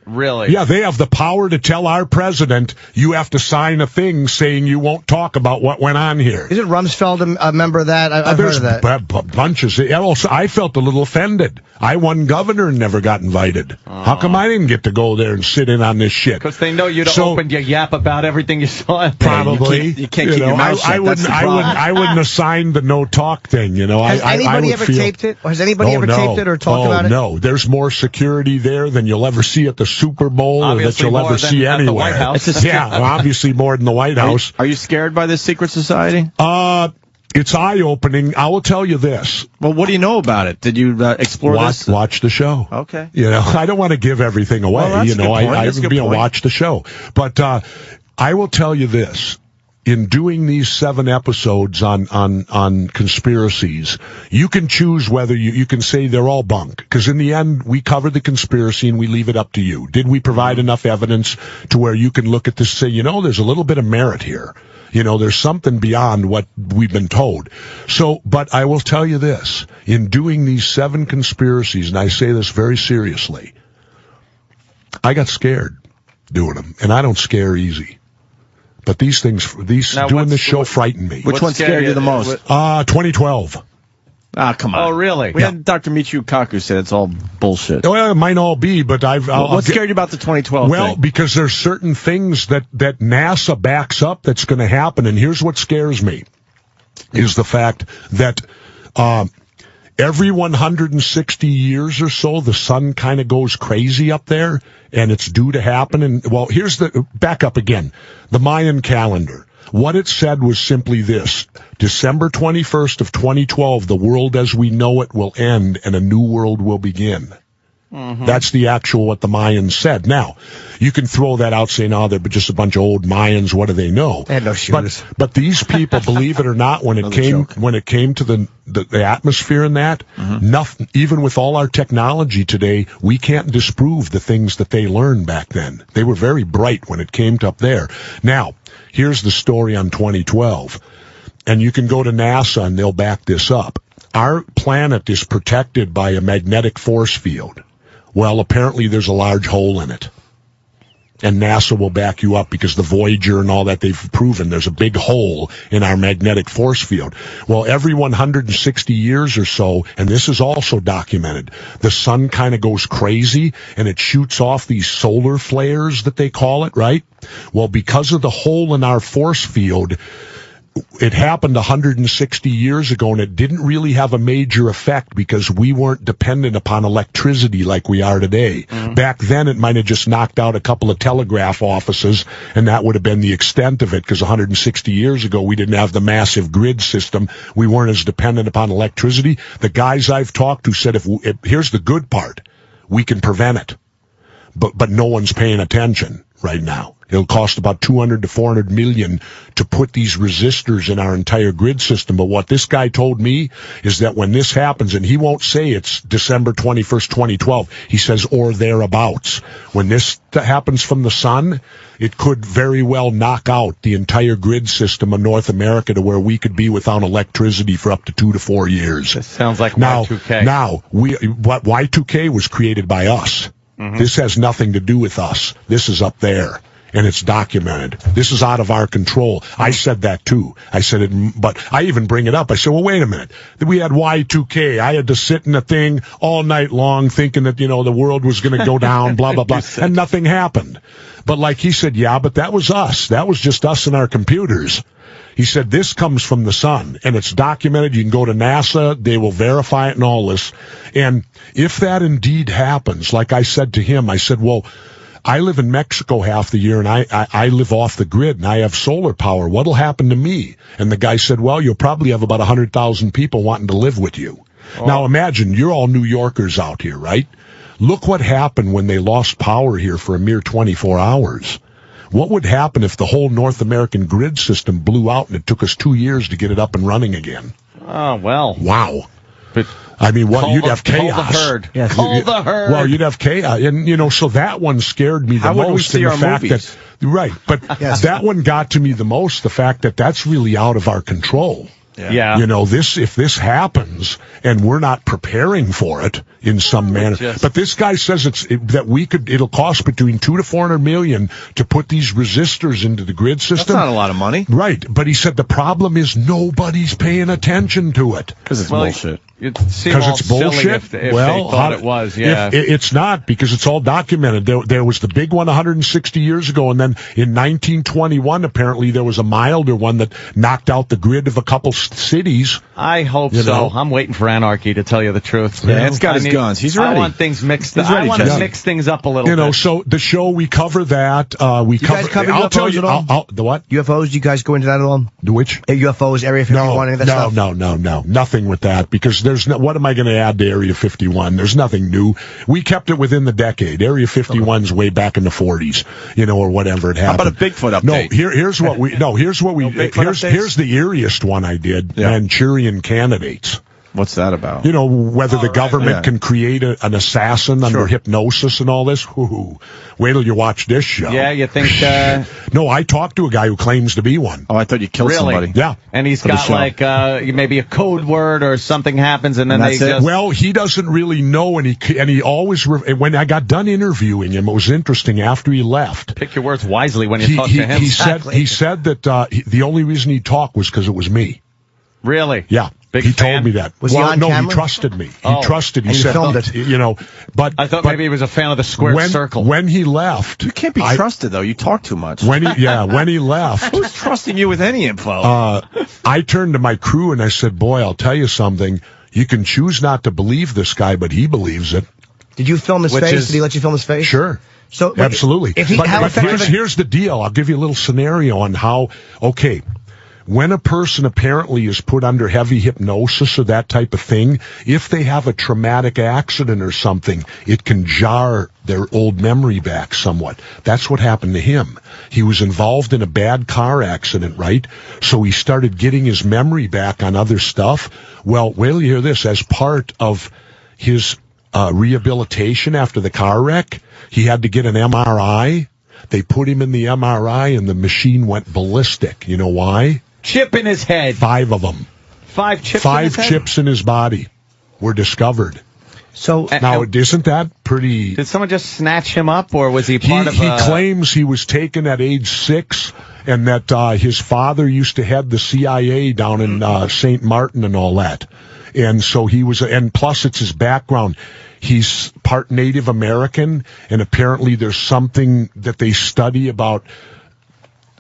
Really? Yeah, they have the power to tell our president, you have to sign a thing saying you won't talk about what went on here. Isn't Rumsfeld a member of that? I've heard of that. Bunches. Also, I felt a little offended. I won governor and never got invited. How come I didn't get to go there and sit in on this shit? Because they know you'd open your yap about everything you saw. Probably. You can't keep your mouth shut. I wouldn't have signed the no-talk thing, you know. Has anybody ever taped it? Or has anybody ever taped it or talked about it? No. There's more security there than you'll ever see at the Super Bowl or that you'll ever see anywhere. Obviously more than the White House. Are you scared by this secret society? It's eye-opening. I will tell you this. Well, what do you know about it? Did you explore this? Watch the show. Okay. You know, I don't want to give everything away. Well, I watch the show. But I will tell you this. In doing these 7 episodes on conspiracies, you can choose whether you can say they're all bunk. Because in the end, we cover the conspiracy and we leave it up to you. Did we provide enough evidence to where you can look at this and say, you know, there's a little bit of merit here? There's something beyond what we've been told. So, but I will tell you this, in doing these 7 conspiracies, and I say this very seriously, I got scared doing them, and I don't scare easy. But these doing this show frightened me. Which one scared you the most? 2012. Ah, come on. Oh, really? We had Dr. Michio Kaku say it's all bullshit. Well, it might all be, but what scared you about the 2012 Well, thing? Because there's certain things that NASA backs up that's going to happen, and here's what scares me, is the fact that every 160 years or so, the sun kind of goes crazy up there, and it's due to happen. And, well, back up again, the Mayan calendar. What it said was simply this: December 21st of 2012, the world as we know it will end and a new world will begin. Mm-hmm. That's the actual what the Mayans said. Now, you can throw that out saying, they're just a bunch of old Mayans. What do they know? They had no shoes. But these people, believe it or not, when it came to the atmosphere and that, nothing, even with all our technology today, we can't disprove the things that they learned back then. They were very bright when it came to up there. Now, here's the story on 2012. And you can go to NASA and they'll back this up. Our planet is protected by a magnetic force field. Well, apparently there's a large hole in it. And NASA will back you up because the Voyager and all that, they've proven there's a big hole in our magnetic force field. Well, every 160 years or so, and this is also documented, the sun kind of goes crazy and it shoots off these solar flares that they call it, right? Well, because of the hole in our force field, it happened 160 years ago, and it didn't really have a major effect because we weren't dependent upon electricity like we are today. Mm-hmm. Back then, it might have just knocked out a couple of telegraph offices, and that would have been the extent of it, because 160 years ago, we didn't have the massive grid system. We weren't as dependent upon electricity. The guys I've talked to said, here's the good part, we can prevent it. But no one's paying attention right now. It'll cost about 200 to 400 million to put these resistors in our entire grid system. But what this guy told me is that when this happens, and he won't say it's December 21st, 2012, he says, or thereabouts. When this happens from the sun, it could very well knock out the entire grid system of North America to where we could be without electricity for up to 2 to 4 years. This sounds like Y2K. Now, what Y2K was created by us. Mm-hmm. This has nothing to do with us. This is up there. And it's documented. This is out of our control. I said that too. I said it, but I even bring it up. I said, well, wait a minute. We had Y2K. I had to sit in a thing all night long thinking that, the world was going to go down, blah, blah, blah. And nothing happened. But like he said, yeah, but that was us. That was just us and our computers. He said, this comes from the sun, and it's documented. You can go to NASA. They will verify it and all this. And if that indeed happens, like I said to him, I said, well, I live in Mexico half the year, and I live off the grid, and I have solar power. What'll happen to me? And the guy said, well, you'll probably have about 100,000 people wanting to live with you. Oh. Now, imagine, you're all New Yorkers out here, right? Look what happened when they lost power here for a mere 24 hours. What would happen if the whole North American grid system blew out and it took us 2 years to get it up and running again? Oh, well. Wow. But I mean, you'd have chaos. Call the herd. Yes. Call the herd. Well, you'd have chaos. And, so that one scared me the most. How would we see our movies? Right. But that one got to me the most, the fact that that's really out of our control. Yeah. If this happens and we're not preparing for it in some manner. But this guy says it'll cost between 2 to 400 million to put these resistors into the grid system. That's not a lot of money. Right. But he said the problem is nobody's paying attention to it. Because it's bullshit. Because it's bullshit. If they thought it was, yeah. It's not, because it's all documented. There was the big one 160 years ago, and then in 1921, apparently there was a milder one that knocked out the grid of a couple cities. I hope so. I'm waiting for anarchy, to tell you the truth. Yeah, it's got his guns. He's ready. I want things mixed. I want to mix things up a little bit. So the show, we cover that. You guys cover UFOs at all? The what? UFOs, do you guys go into that at all? The which? UFOs, Area 51, any of that stuff? No. Nothing with that, because what am I going to add to Area 51? There's nothing new. We kept it within the decade. Area 51's way back in the 40s, or whatever it happened. How about a Bigfoot update? Here's the eeriest one I did. Yeah. Manchurian candidates. What's that about? You know, whether the government can create an assassin under hypnosis and all this. Ooh, wait till you watch this show. Yeah, you think... No, I talked to a guy who claims to be one. Oh, I thought you killed somebody. Yeah. And he's got like maybe a code word or something happens and then they just... Well, he doesn't really know, and he always... when I got done interviewing him, it was interesting after he left. Pick your words wisely when you talk to him. He said that the only reason he talked was because it was me. Really? Yeah. He told me that. Was he on camera? He trusted me. He trusted. He said, filmed it. You know, but I thought maybe he was a fan of the square circle. When he left, you can't be trusted though. You talk too much. When he left, who's trusting you with any info? I turned to my crew and I said, "Boy, I'll tell you something. You can choose not to believe this guy, but he believes it." Did you film his face? Did he let you film his face? Sure. So absolutely. Here's the deal. I'll give you a little scenario on how. Okay. When a person apparently is put under heavy hypnosis or that type of thing, if they have a traumatic accident or something, it can jar their old memory back somewhat. That's what happened to him. He was involved in a bad car accident, right? So he started getting his memory back on other stuff. Well, wait till you hear this. As part of his rehabilitation after the car wreck, he had to get an MRI. They put him in the MRI and the machine went ballistic. You know why? Chip in his head. 5 of them. 5 chips. 5 chips in his body were discovered. So now, isn't that pretty? Did someone just snatch him up, or was he part of? He claims he was taken at age 6, and that his father used to head the CIA down in St. Martin and all that, and so he was. And plus, it's his background. He's part Native American, and apparently there's something that they study about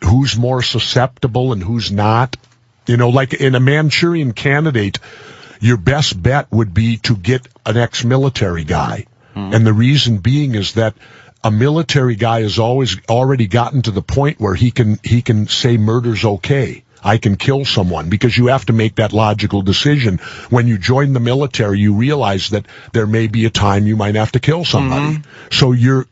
who's more susceptible and who's not. You know, like in a Manchurian candidate, your best bet would be to get an ex-military guy. And the reason being is that a military guy has already gotten to the point where he can say murder's okay. I can kill someone, because you have to make that logical decision. When you join the military, you realize that there may be a time you might have to kill somebody. So you're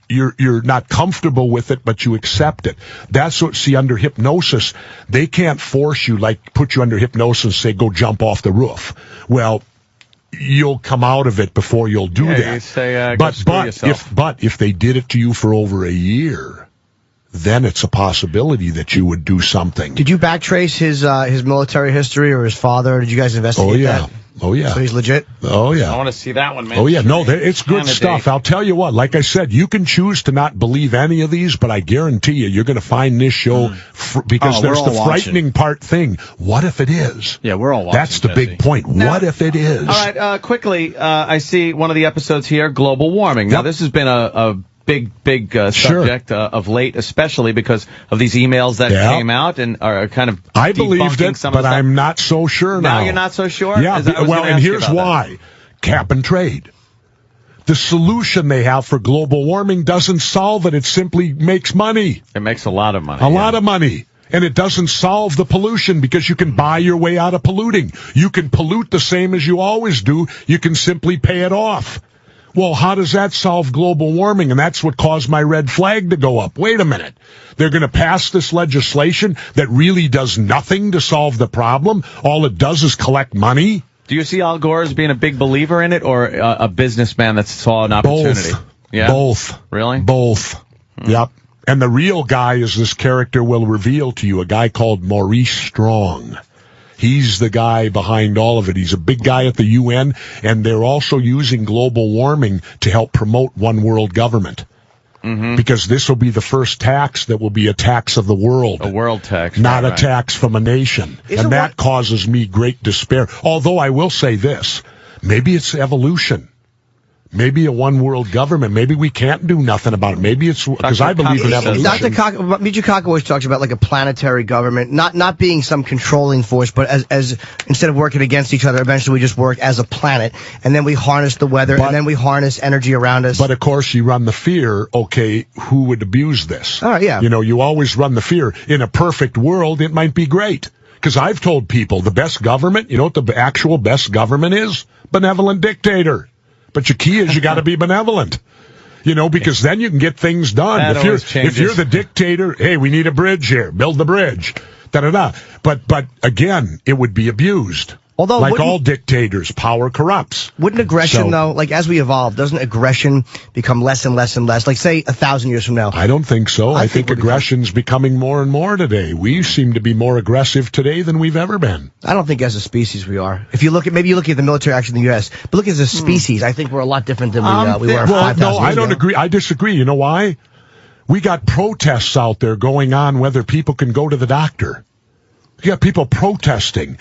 not comfortable with it, but you accept it. That's what, see, under hypnosis, they can't force you, like put you under hypnosis and say, go jump off the roof. Well, you'll come out of it before you'll do that. You say, go screw yourself. But if they did it to you for over a year, then it's a possibility that you would do something. Did you backtrace his military history or his father? Did you guys investigate that? Oh, yeah. So he's legit? Oh, yeah. I want to see that one, man. Oh, yeah. No, it's good stuff. I'll tell you what, like I said, you can choose to not believe any of these, but I guarantee you're going to find this show, because there's the frightening part thing. What if it is? Yeah, we're all watching. That's the big point. Now, what if it is? All right, quickly, I see one of the episodes here, global warming. Now, this has been a big subject of late, especially because of these emails that came out and are kind of I believed it, but I'm not so sure now. Now you're not so sure? Yeah, well, and here's why. Cap and trade. The solution they have for global warming doesn't solve it. It simply makes money. It makes a lot of money. A lot of money. And it doesn't solve the pollution, because you can buy your way out of polluting. You can pollute the same as you always do. You can simply pay it off. Well, how does that solve global warming? And that's what caused my red flag to go up. Wait a minute. They're going to pass this legislation that really does nothing to solve the problem. All it does is collect money. Do you see Al Gore as being a big believer in it, or a businessman that saw an opportunity? Both. Yeah? Both. Really? Both. Yep. And the real guy is this character will reveal to you, a guy called Maurice Strong. He's the guy behind all of it. He's a big guy at the UN, and they're also using global warming to help promote one world government. Because this will be the first tax that will be a tax of the world. A world tax. Not a tax from a nation. And that causes me great despair. Although I will say this, maybe it's evolution. Maybe a one-world government. Maybe we can't do nothing about it. Maybe it's because I believe in evolution. Dr. Cock always talks about like a planetary government, not being some controlling force, but as instead of working against each other, eventually we just work as a planet, and then we harness the weather, and then we harness energy around us. But of course, you run the fear. Okay, who would abuse this? All right, yeah. You know, you always run the fear. In a perfect world, it might be great. Because I've told people the best government. You know what the actual best government is? Benevolent dictator. But your key is you got to be benevolent, you know, because then you can get things done. If you're the dictator, hey, we need a bridge here, build the bridge, da-da-da. But again, it would be abused. Although, like all dictators, power corrupts. Wouldn't aggression, though, like as we evolve, doesn't aggression become less and less and less? Like, say, 1,000 years from now. I don't think so. I think aggression's becoming more and more today. We seem to be more aggressive today than we've ever been. I don't think as a species we are. If you look at, maybe you look at the military action in the U.S., but look as a species, I think we're a lot different than we were 5,000 years ago. No, I don't agree. I disagree. You know why? We got protests out there going on whether people can go to the doctor. You got people protesting.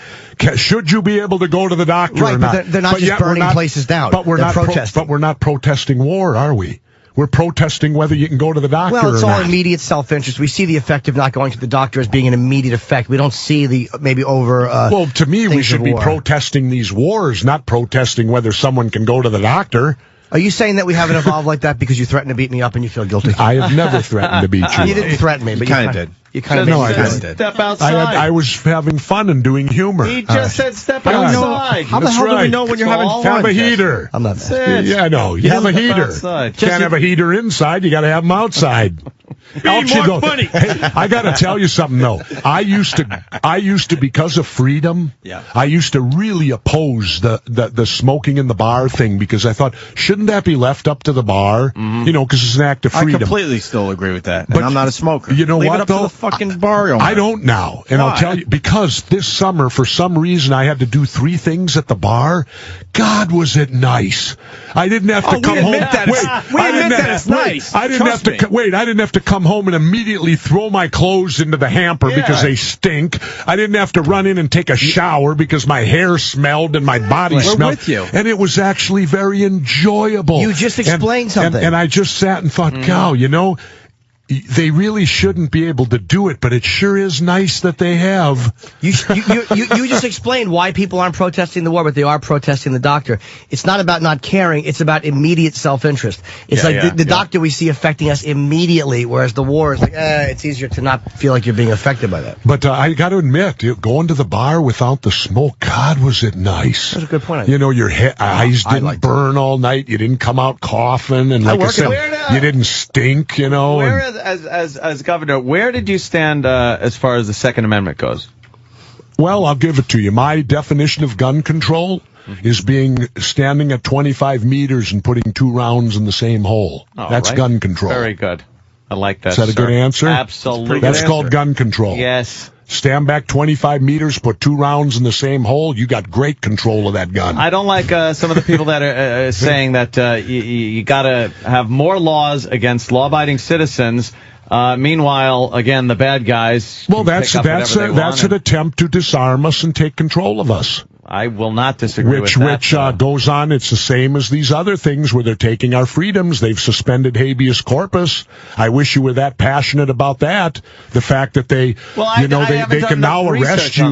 Should you be able to go to the doctor or not? But they're not just burning places down. But we're not protesting. But we're not protesting war, are we? We're protesting whether you can go to the doctor or not. Well, it's all immediate self-interest. We see the effect of not going to the doctor as being an immediate effect. We don't see the maybe over. Well, to me, we should be protesting these wars, not protesting whether someone can go to the doctor. Are you saying that we haven't evolved like that because you threatened to beat me up and you feel guilty? I have never threatened to beat you. You didn't threaten me, but you kind of did. You kind of did. Step outside. I was having fun and doing humor. He just said step outside. How the hell do we know when you're having fun? Have a heater. I'm not that. Yeah, no. You have a heater. Can't have a heater inside. You got to have them outside. Money. Hey, I got to tell you something though. I used to because of freedom. Yeah. I used to really oppose the smoking in the bar thing because I thought, shouldn't that be left up to the bar? You know, because it's an act of freedom. I completely still agree with that. But and I'm not a smoker. You know Leave what it up though? To the fucking bar owner. I don't now, and I'll tell you because this summer, for some reason, I had to do 3 things at the bar. God, was it nice? I didn't have to come home. We admit that it's nice. I didn't have to wait. I didn't have to come home and immediately throw my clothes into the hamper because they stink. I didn't have to run in and take a shower because my hair smelled and my body smelled. We're with you. And it was actually very enjoyable. You just explained something. And I just sat and thought, God, you know, they really shouldn't be able to do it, but it sure is nice that they have. You just explained why people aren't protesting the war, but they are protesting the doctor. It's not about not caring. It's about immediate self-interest. It's the doctor we see affecting us immediately, whereas the war is like, it's easier to not feel like you're being affected by that. But I got to admit, going to the bar without the smoke, God, was it nice. That's a good point. You know, your eyes didn't burn all night. You didn't come out coughing. And like I said, you didn't stink, you know. As governor, where did you stand as far as the Second Amendment goes? Well, I'll give it to you. My definition of gun control is standing at 25 meters and putting 2 rounds in the same hole. That's gun control. Very good. I like that. Is that a good answer? Absolutely. That's called gun control. Yes. Stand back 25 meters, put 2 rounds in the same hole. You got great control of that gun. I don't like some of the people that are saying that you got to have more laws against law-abiding citizens. Meanwhile, again, the bad guys. Well, that's an attempt to disarm us and take control of us. I will not disagree with that. Which goes on. It's the same as these other things where they're taking our freedoms. They've suspended habeas corpus. I wish you were that passionate about that. The fact that they can now arrest you.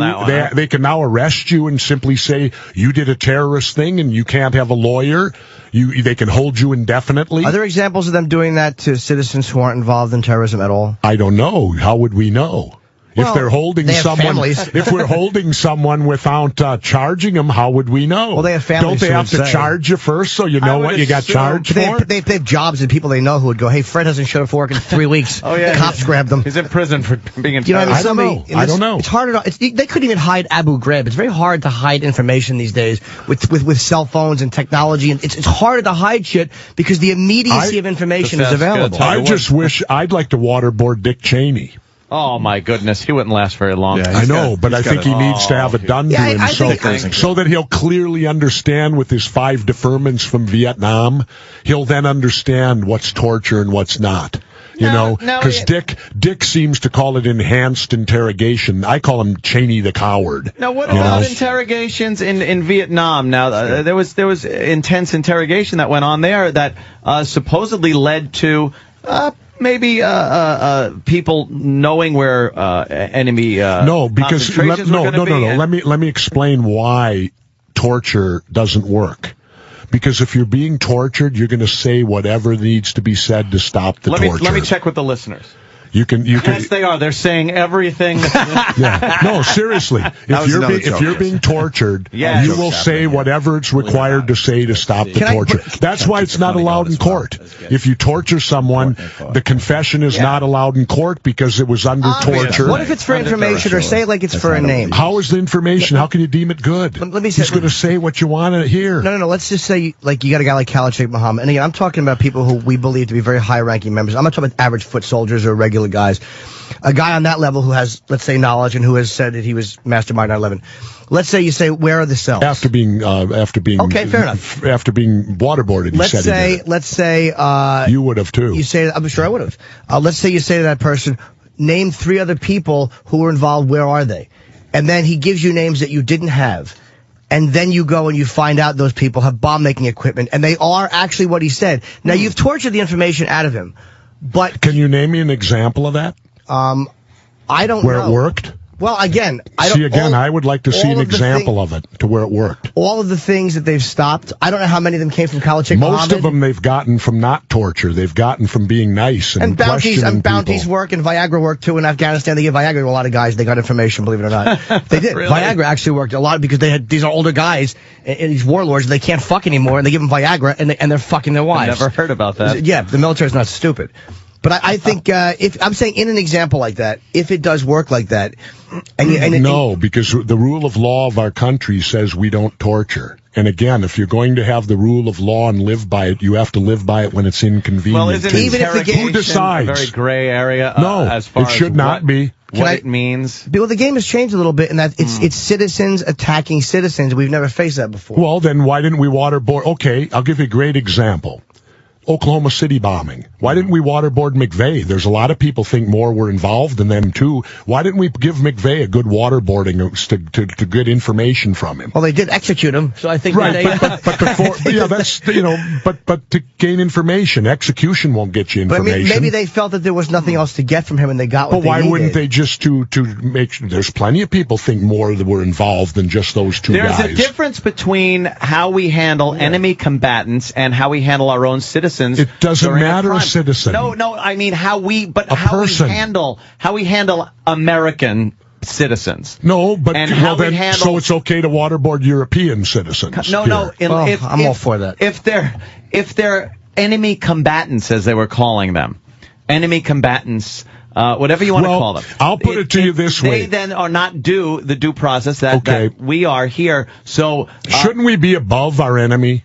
They can now arrest you and simply say you did a terrorist thing and you can't have a lawyer. They can hold you indefinitely. Are there examples of them doing that to citizens who aren't involved in terrorism at all? I don't know. How would we know? If they're holding someone, if we're holding someone without charging them, how would we know? Well, they have families. Don't they have to charge you first so you know what you got charged for? They have jobs and people they know who would go, hey, Fred hasn't showed up for work in 3 weeks. Cops grabbed them. He's in prison for being in you know, I don't know. I don't know. It's harder. They couldn't even hide Abu Ghraib. It's very hard to hide information these days with cell phones and technology. And it's harder to hide shit because the immediacy of information is available. I just wish I'd like to waterboard Dick Cheney. Oh, my goodness. He wouldn't last very long. Yeah, I know, but I think he needs to have it done to him so that he'll clearly understand with his 5 deferments from Vietnam. He'll then understand what's torture and what's not. You know, because Dick seems to call it enhanced interrogation. I call him Cheney the coward. Now, what about interrogations in Vietnam? Now, there was intense interrogation that went on there that supposedly led to maybe people knowing where enemy concentrations were going to be. Let me explain why torture doesn't work. Because if you're being tortured, you're going to say whatever needs to be said to stop the torture. Let me check with the listeners. You can. Yes, they are. They're saying everything. Yeah. No, seriously. If you're being tortured, you will say whatever it's required to say to stop the torture. That's why it's not allowed in court. If you torture someone, the confession is not allowed in court because it was under torture. What if it's for information, or say like it's for a name? How is the information? How can you deem it good? Let me say, he's going to say what you want to hear. No. Let's just say, like, you got a guy like Khalid Sheikh Mohammed. And again, I'm talking about people who we believe to be very high-ranking members. I'm not talking about average foot soldiers or regular guys. A guy on that level who has, let's say, knowledge and who has said that he was mastermind 9/11. Let's say you say, where are the cells? After being okay, fair enough. After being waterboarded, let's say you would have too. You say, I'm sure I would have. Let's say you say to that person, name 3 other people who were involved. Where are they? And then he gives you names that you didn't have. And then you go and you find out those people have bomb-making equipment, and they are actually what he said. Now, you've tortured the information out of him, but... Can you name me an example of that? I don't know. Where it worked? Well, again, I would like to see an example of it to where it worked. All of the things that they've stopped, I don't know how many of them came from Khalid Sheikh Mohammed. Most of them they've gotten from not torture. They've gotten from being nice and bounties work, and Viagra work too in Afghanistan. They give Viagra to a lot of guys. They got information, believe it or not. They did. Really? Viagra actually worked a lot because these are older guys and these warlords. They can't fuck anymore, and they give them Viagra, and they're fucking their wives. I've never heard about that. Yeah, the military's not stupid. But I think if I'm saying in an example like that, if it does work like that, because the rule of law of our country says we don't torture. And again, if you're going to have the rule of law and live by it, you have to live by it when it's inconvenient. Well, isn't even if the game who decides? A very gray area? No, as far it should as not be. What it means. Well, the game has changed a little bit in that it's citizens attacking citizens. We've never faced that before. Well, then why didn't we waterboard? Okay, I'll give you a great example. Oklahoma City bombing. Why didn't we waterboard McVeigh? There's a lot of people think more were involved than them too. Why didn't we give McVeigh a good waterboarding to good information from him? Well, they did execute him, so I think but to gain information, execution won't get you information. But I mean, maybe they felt that there was nothing else to get from him, and they got what they needed. But why wouldn't they just to make sure? There's plenty of people think more that were involved than just those two guys. There's a difference between how we handle enemy combatants and how we handle our own citizens. It doesn't matter a citizen. No, I mean how we handle American citizens. No, but so it's okay to waterboard European citizens. No. I'm all for that. If they're enemy combatants, as they were calling them, enemy combatants. Whatever you want to call them. I'll put it to you this way. They then are not due the due process that we are here. So shouldn't we be above our enemy?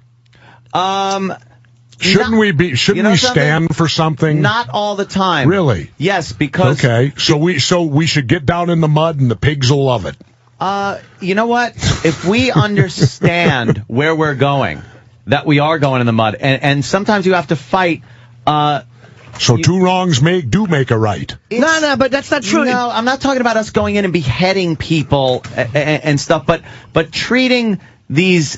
Shouldn't we stand for something? Not all the time. Really? Yes, because so we should get down in the mud and the pigs will love it. You know what? If we understand where we're going, that we are going in the mud, and sometimes you have to fight. So two wrongs make a right. No, but that's not true. No, I'm not talking about us going in and beheading people and stuff, but treating these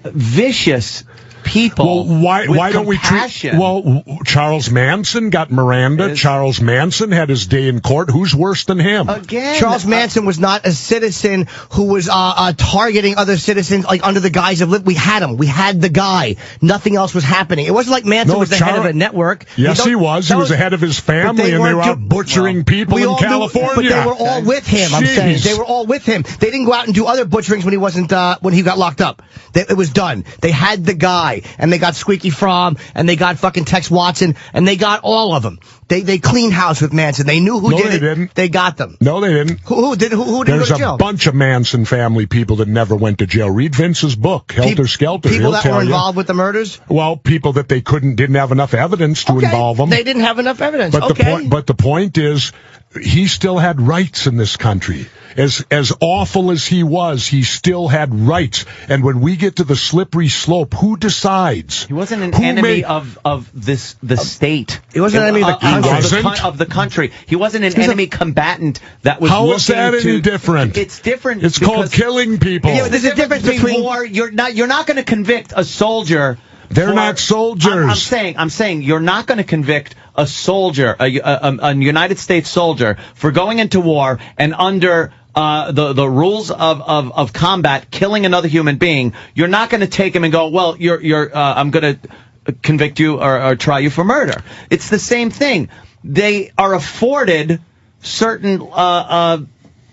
vicious people. Well, why don't we treat? Well, Charles Manson got Miranda. Charles Manson had his day in court. Who's worse than him? Again, Charles Manson was not a citizen who was targeting other citizens like under the guise of we had him. We had the guy. Nothing else was happening. It wasn't like Manson was the head of a network. Yes, he was. He was the head of his family, and they were out butchering people in California. But they were all with him. I'm saying they were all with him. They didn't go out and do other butcherings when he wasn't when he got locked up. It was done. They had the guy. And they got Squeaky Fromm, and they got fucking Tex Watson, and they got all of them. They cleaned house with Manson. They knew who did it. No, they didn't. They got them. No, they didn't. Who didn't go to jail? There's a bunch of Manson family people that never went to jail. Read Vince's book, Helter Skelter. People that were involved with the murders? Well, people that they didn't have enough evidence to involve them. They didn't have enough evidence. But the point is, he still had rights in this country. As awful as he was, he still had rights. And when we get to the slippery slope, who decides? He wasn't an enemy of the state. He wasn't an enemy of the country. He wasn't an enemy combatant that was. How is that any different? It's different. It's called killing people. Yeah, there's a difference between war. You're not going to convict a soldier. They're not soldiers. I'm saying you're not going to convict a soldier, a United States soldier, for going into war and under the rules of combat, killing another human being. You're not going to take him and go, well, I'm going to convict you or try you for murder. It's the same thing. They are afforded certain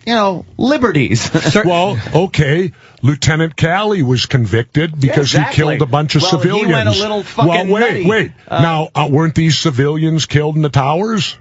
liberties. Well, okay. Lieutenant Calley was convicted because he killed a bunch of civilians. He went a little fucking wait. nutty. Now, weren't these civilians killed in the towers?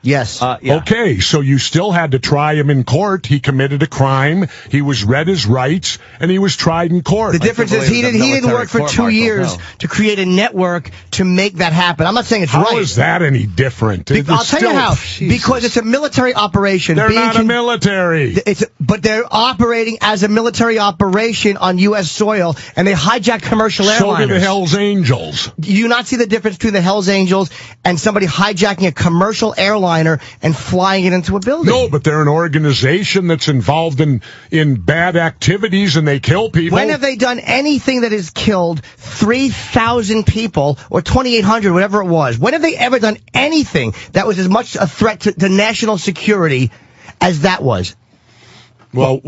Yes. Yeah. Okay, so you still had to try him in court. He committed a crime. He was read his rights, and he was tried in court. The difference is he didn't work for 2 years to create a network to make that happen. I'm not saying it's right. How is that any different? I'll tell you how. Jesus. Because it's a military operation. They're not a military. But they're operating as a military operation on U.S. soil, and they hijack commercial airliners. So do the Hells Angels. Do you not see the difference between the Hells Angels and somebody hijacking a commercial airliner and flying it into a building? No, but they're an organization that's involved in bad activities, and they kill people. When have they done anything that has killed 3,000 people or 2,800, whatever it was? When have they ever done anything that was as much a threat to national security as that was? Well,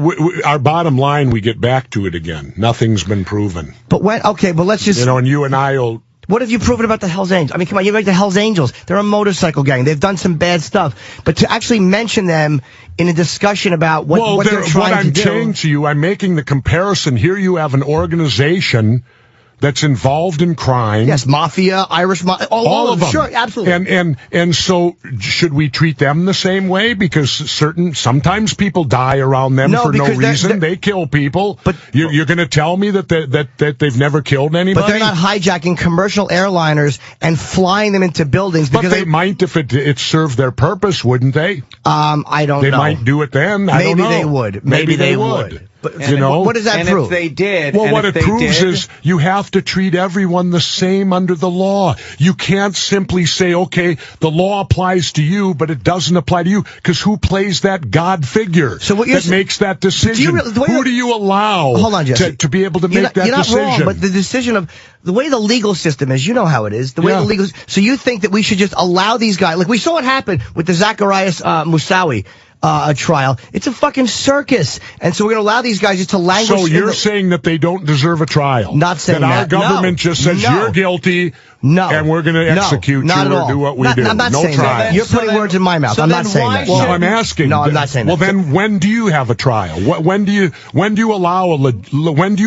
our bottom line, we get back to it again. Nothing's been proven. But let's just... and you and I will... What have you proven about the Hells Angels? I mean, come on, you like the Hells Angels. They're a motorcycle gang. They've done some bad stuff. But to actually mention them in a discussion about what they're trying to do... What I'm saying to you, I'm making the comparison. Here you have an organization that's involved in crime. Yes, mafia, Irish mafia, all of them. Sure, absolutely. And so should we treat them the same way? Because sometimes people die around them for no reason. They kill people. But you're going to tell me that they've never killed anybody? But they're not hijacking commercial airliners and flying them into buildings. But they might if it served their purpose, wouldn't they? I don't know. They might do it then. I don't know. Maybe they would. Maybe they would. But what does that prove? If they did, well, what it proves is you have to treat everyone the same under the law. You can't simply say, okay, the law applies to you, but it doesn't apply to you, because who plays that God figure that makes that decision? Who do you allow to be able to make that decision? You're not wrong, but the decision of the way the legal system is, you know how it is. The way the legal. So you think that we should just allow these guys? Like we saw what happened with the Zacharias Moussaoui trial. It's a fucking circus. And so we're going to allow these guys just to languish. So you're saying that they don't deserve a trial? Not saying that. Our government just says you're guilty. No. And we're going to execute you or do what we do. I'm not no saying trial. that. You're putting words in my mouth. I'm not saying that. Well, I'm asking. No, I'm not saying that. Well, then when do you have a trial? When do you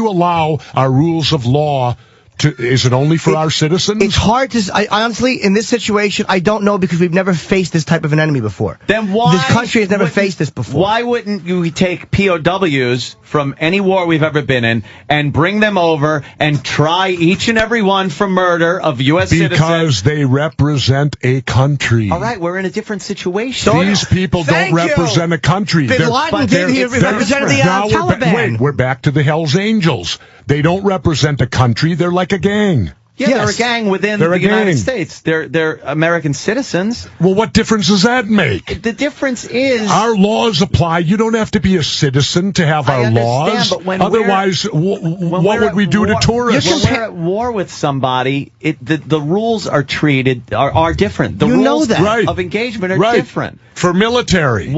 allow our rules of law? Is it only for our citizens? It's hard to... I honestly, in this situation, I don't know, because we've never faced this type of an enemy before. Then why... This country has never faced this before. Why wouldn't you take POWs from any war we've ever been in and bring them over and try each and every one for murder of U.S. citizens? Because they represent a country. All right, we're in a different situation. These people don't represent a country. Bin Laden represented the Taliban. We're back to the Hells Angels. They don't represent a country. They're like a gang. Yeah, they're a gang within the United States. They're American citizens. Well, what difference does that make? The difference is... Our laws apply. You don't have to be a citizen to have our laws. But when otherwise, what would we do to tourists? When we're at war with somebody, the rules are are different. The rules of engagement are different. For military.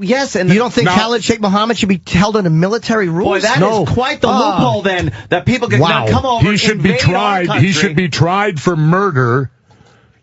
Yes, and you don't think Khalid Sheikh Mohammed should be held under military rules? Boy, that is quite the loophole then, that people can now come over and invade our country. He should be tried for murder.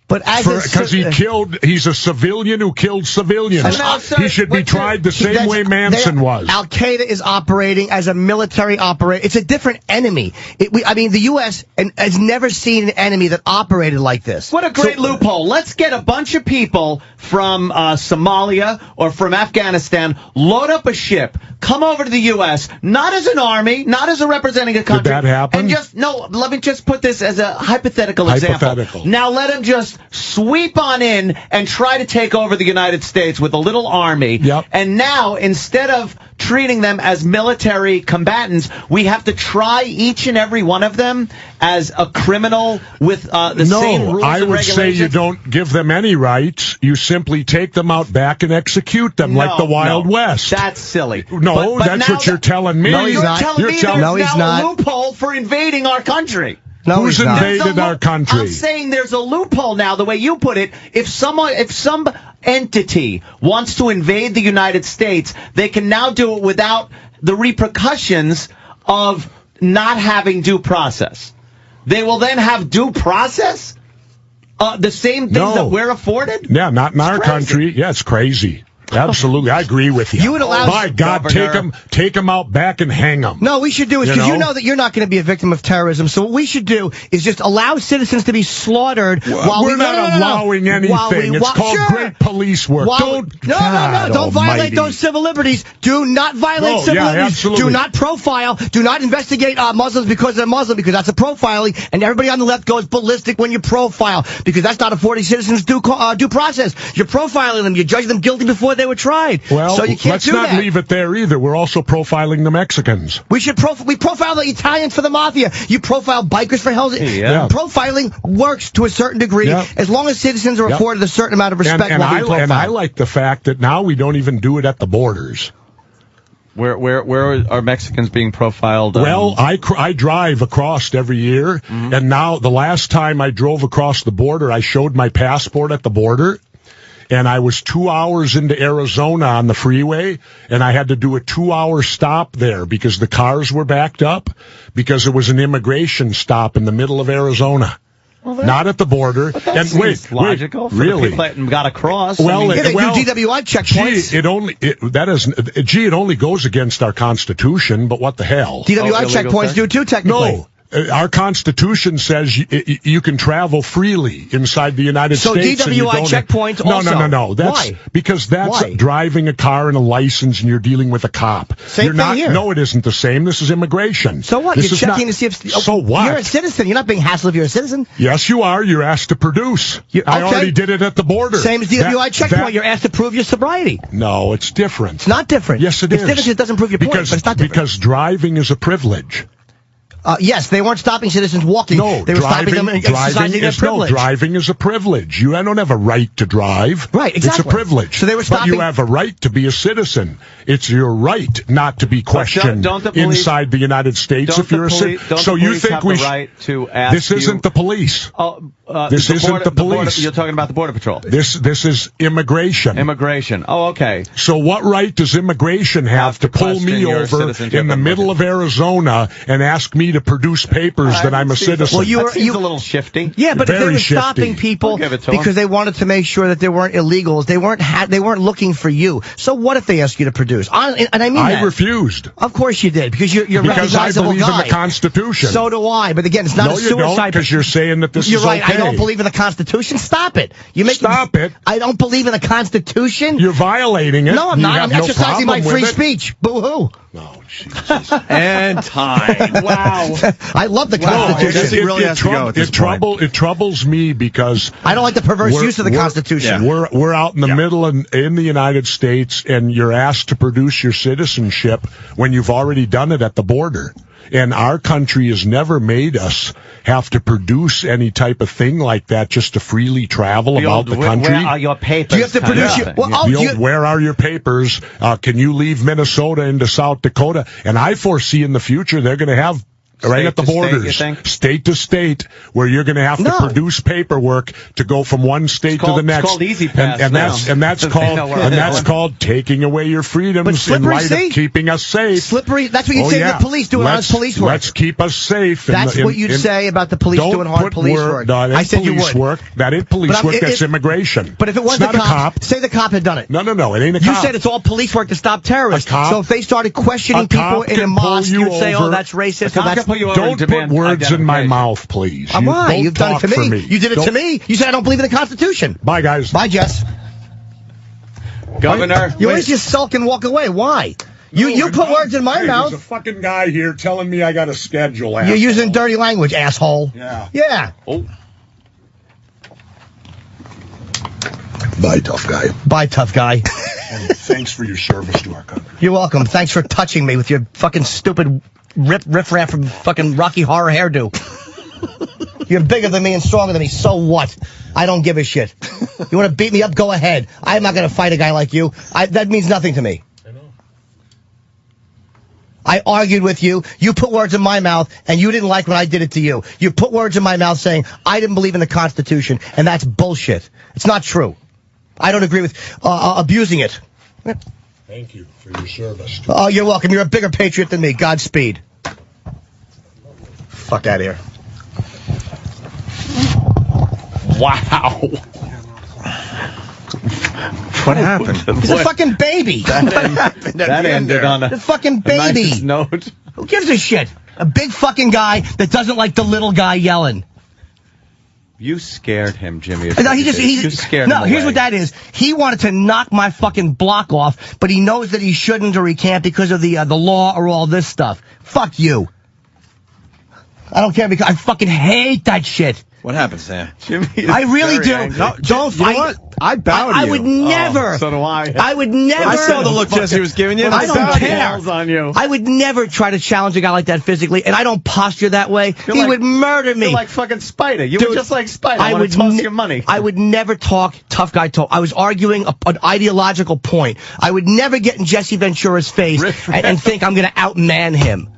But because he's a civilian who killed civilians. He should be tried the same way Manson was. Al-Qaeda is operating as a military operator. It's a different enemy. The U.S. has never seen an enemy that operated like this. What a great loophole. Let's get a bunch of people from Somalia or from Afghanistan, load up a ship, come over to the U.S., not as an army, not as a representing a country. Did that happen? And let me just put this as a hypothetical example. Now let him just sweep on in and try to take over the United States with a little army. Yep. And now, instead of treating them as military combatants, we have to try each and every one of them as a criminal with the same rules and regulations. I would say you don't give them any rights. You simply take them out back and execute them like the Wild West. That's silly. No, but that's what you're telling me. No, he's not. You're telling me there's now a loophole for invading our country. No, who's invaded our country? I'm saying there's a loophole now, the way you put it. If some entity wants to invade the United States, they can now do it without the repercussions of not having due process. They will then have due process? The same things that we're afforded? Yeah, not in our country. Yeah, it's crazy. Absolutely, I agree with you. You would allow... My God, take them out back and hang them. No, we should do it because you know that you're not going to be a victim of terrorism. So what we should do is just allow citizens to be slaughtered while we're not allowing anything. It's called great police work. Don't violate those civil liberties. Do not violate civil liberties. Absolutely. Do not profile. Do not investigate Muslims because they're Muslim, because that's a profiling, and everybody on the left goes ballistic when you profile, because that's not affording citizens due process. You're profiling them. You judge them guilty before they were tried. Well, so you can't let's not leave it there either. We're also profiling the Mexicans. We profile the Italians for the mafia. You profile bikers for hell's... Yeah. Profiling works to a certain degree as long as citizens are afforded a certain amount of respect while being profiled. And I like the fact that now we don't even do it at the borders. Where are Mexicans being profiled? Well, I drive across every year, and now the last time I drove across the border, I showed my passport at the border, and I was 2 hours into Arizona on the freeway, and I had to do a 2-hour stop there because the cars were backed up, because it was an immigration stop in the middle of Arizona. Well, not at the border. And wait, logical for really? The people that got across. Well, they do DWI checkpoints. It only goes against our Constitution, but what the hell? DWI checkpoints do too, technically. No. Our Constitution says you can travel freely inside the United States. So DWI checkpoints also. No. Why? Because that's driving a car and a license, and you're dealing with a cop. Same thing here. No, it isn't the same. This is immigration. So what? You're checking to see if... So what? You're a citizen. You're not being hassled if you're a citizen. Yes, you are. You're asked to produce. I already did it at the border. Same as DWI checkpoint. You're asked to prove your sobriety. No, it's different. It's not different. Yes, it is. It's different because it doesn't prove your point, but it's not different. Because driving is a privilege. Yes, they weren't stopping citizens walking. No, they were stopping them and exercising their privilege. No, driving is a privilege. I don't have a right to drive. Right, exactly. It's a privilege. So they were stopping. But you have a right to be a citizen. It's your right not to be questioned inside the United States if you're a citizen. So you think we right to ask this isn't the police. This isn't the police. You're talking about the Border Patrol. This is immigration. Immigration. Oh, okay. So what right does immigration have to pull me over in the middle of Arizona and ask me to produce papers that I'm a citizen? Well, you a little shifty. Yeah, but they were stopping people because they wanted to make sure that there weren't illegals. They weren't looking for you. So what if they asked you to produce? And I mean I refused. Of course you did, because you're a recognizable guy. Because I believe in the Constitution. So do I. But again, it's not a suicide. No, you don't, because you're saying that this is okay. You're right. I don't believe in the Constitution. Stop it. Stop it. I don't believe in the Constitution. You're violating it. No, I'm not. I'm exercising my free speech. Boo-hoo. Oh, Jesus. And time. Wow. I love the Constitution. It troubles me because I don't like the perverse use of the Constitution. Yeah. We're out in the middle in the United States, and you're asked to produce your citizenship when you've already done it at the border. And our country has never made us have to produce any type of thing like that just to freely travel about the country. Where are your papers? Do you have to produce where are your papers? Can you leave Minnesota into South Dakota? And I foresee in the future they're going to have right at the borders, state to state, where you're going to have to produce paperwork to go from one state to the next. It's called Easy Pass and that's called taking away your freedoms in light of keeping us safe. Slippery. That's what you'd say to the police doing hard police work. Let's keep us safe. That's what you'd say about the police doing hard police work. I said you would. That ain't police work. That's immigration. But if it wasn't the cop, say the cop had done it. No, it ain't a cop. You said it's all police work to stop terrorists. So if they started questioning people in a mosque, you'd say, "Oh, that's racist." Don't put words in my mouth, please. Why? You've done it to me. You did it to me. You said I don't believe in the Constitution. Bye, guys. Bye, Jess. Governor. You always just sulk and walk away. Why? You put words in my mouth. There's a fucking guy here telling me I got a schedule. You're using dirty language, asshole. Yeah. Oh. Bye, tough guy. Bye, tough guy. And thanks for your service to our country. You're welcome. Thanks for touching me with your fucking stupid riff-raff from fucking Rocky Horror hairdo. You're bigger than me and stronger than me. So what? I don't give a shit. You want to beat me up? Go ahead. I'm not going to fight a guy like you. That means nothing to me. I know. I argued with you. You put words in my mouth, and you didn't like when I did it to you. You put words in my mouth saying I didn't believe in the Constitution, and that's bullshit. It's not true. I don't agree with abusing it. Thank you for your service. Oh, you're welcome. You're a bigger patriot than me. Godspeed. Fuck out of here. Wow. What happened? He's a fucking baby. That ended on a fucking baby. nice note. Who gives a shit? A big fucking guy that doesn't like the little guy yelling. You scared him, Jimmy. No, you scared him away. Here's what that is. He wanted to knock my fucking block off, but he knows that he shouldn't or he can't because of the law or all this stuff. Fuck you. I don't care because I fucking hate that shit. What happened, Sam? Jimmy I really do. No, don't you know fight. what? I bow to you. I would never. so do I. I would never. I saw the look Jesse was giving you. I don't care. On you. I would never try to challenge a guy like that physically, and I don't posture that way. He would murder me. You're like fucking Spider. You Dude, were just like Spider. I would toss your money. I would never talk tough guy talk. I was arguing an ideological point. I would never get in Jesse Ventura's face and think I'm going to outman him.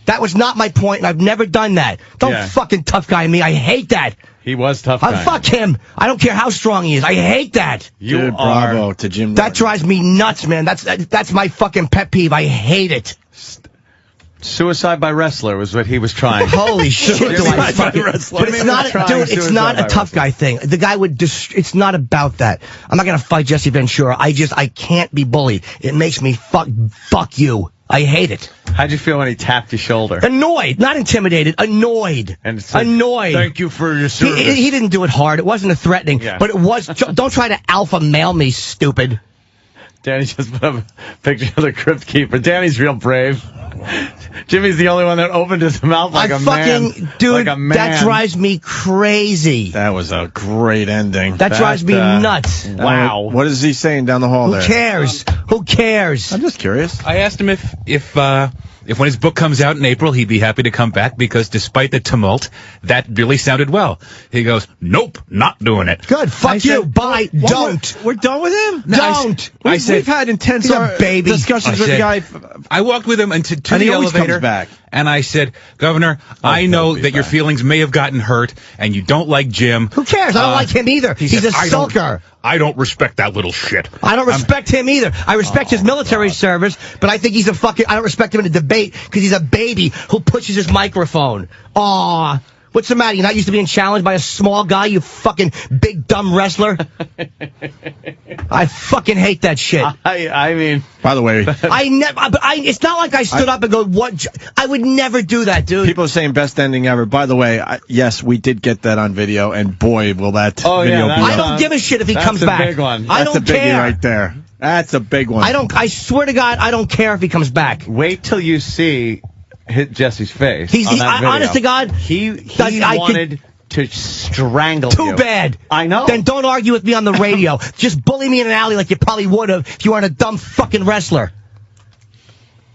That was not my point, and I've never done that. Don't fucking tough guy me. I hate that. He was tough guy. Fuck him. I don't care how strong he is. I hate that. Dude, bravo to Jim. That drives me nuts, man. That's my fucking pet peeve. I hate it. Suicide by wrestler was what he was trying. Holy shit, do I fucking... But it's not, dude, it's not a tough guy thing. The guy would it's not about that. I'm not going to fight Jesse Ventura. I can't be bullied. It makes me fuck you. I hate it. How'd you feel when he tapped your shoulder? Annoyed, not intimidated, annoyed. And said, annoyed. Thank you for your service. He didn't do it hard. It wasn't a threatening, but it was. Don't try to alpha male me, stupid. Danny just put up a picture of the crypt keeper. Danny's real brave. Jimmy's the only one that opened his mouth like a man. Dude, like a man. that drives me crazy. That was a great ending. That drives me nuts. Wow. What is he saying down the hall there? Who cares? Who cares? I'm just curious. I asked him if when his book comes out in April, he'd be happy to come back because despite the tumult, that really sounded well. He goes, nope, not doing it. Good, fuck you, bye, don't. We're done with him? No, don't. We've had intense discussions with the guy. I walked with him to and the he always elevator, comes back. and I said, Governor, I know that your feelings may have gotten hurt, and you don't like Jim. Who cares? I don't like him either. He's said, a sulker. I don't respect that little shit. I don't respect him either. I respect his military service, but I think he's a fucking... I don't respect him in a debate because he's a baby who pushes his microphone. Aw. What's the matter? You're not used to being challenged by a small guy, you fucking big dumb wrestler? I fucking hate that shit. I mean... By the way... it's not like I stood up and go, what... I would never do that, dude. People are saying best ending ever. By the way, yes, we did get that on video, and boy, will that video be I don't give a shit if he comes back. That's a big one. I don't care. That's a biggie right there. That's a big one. I swear to God, I don't care if he comes back. Wait till you see Jesse's face. Honest to God, he wanted to strangle you. Too bad. I know. Then don't argue with me on the radio. Just bully me in an alley like you probably would have if you weren't a dumb fucking wrestler.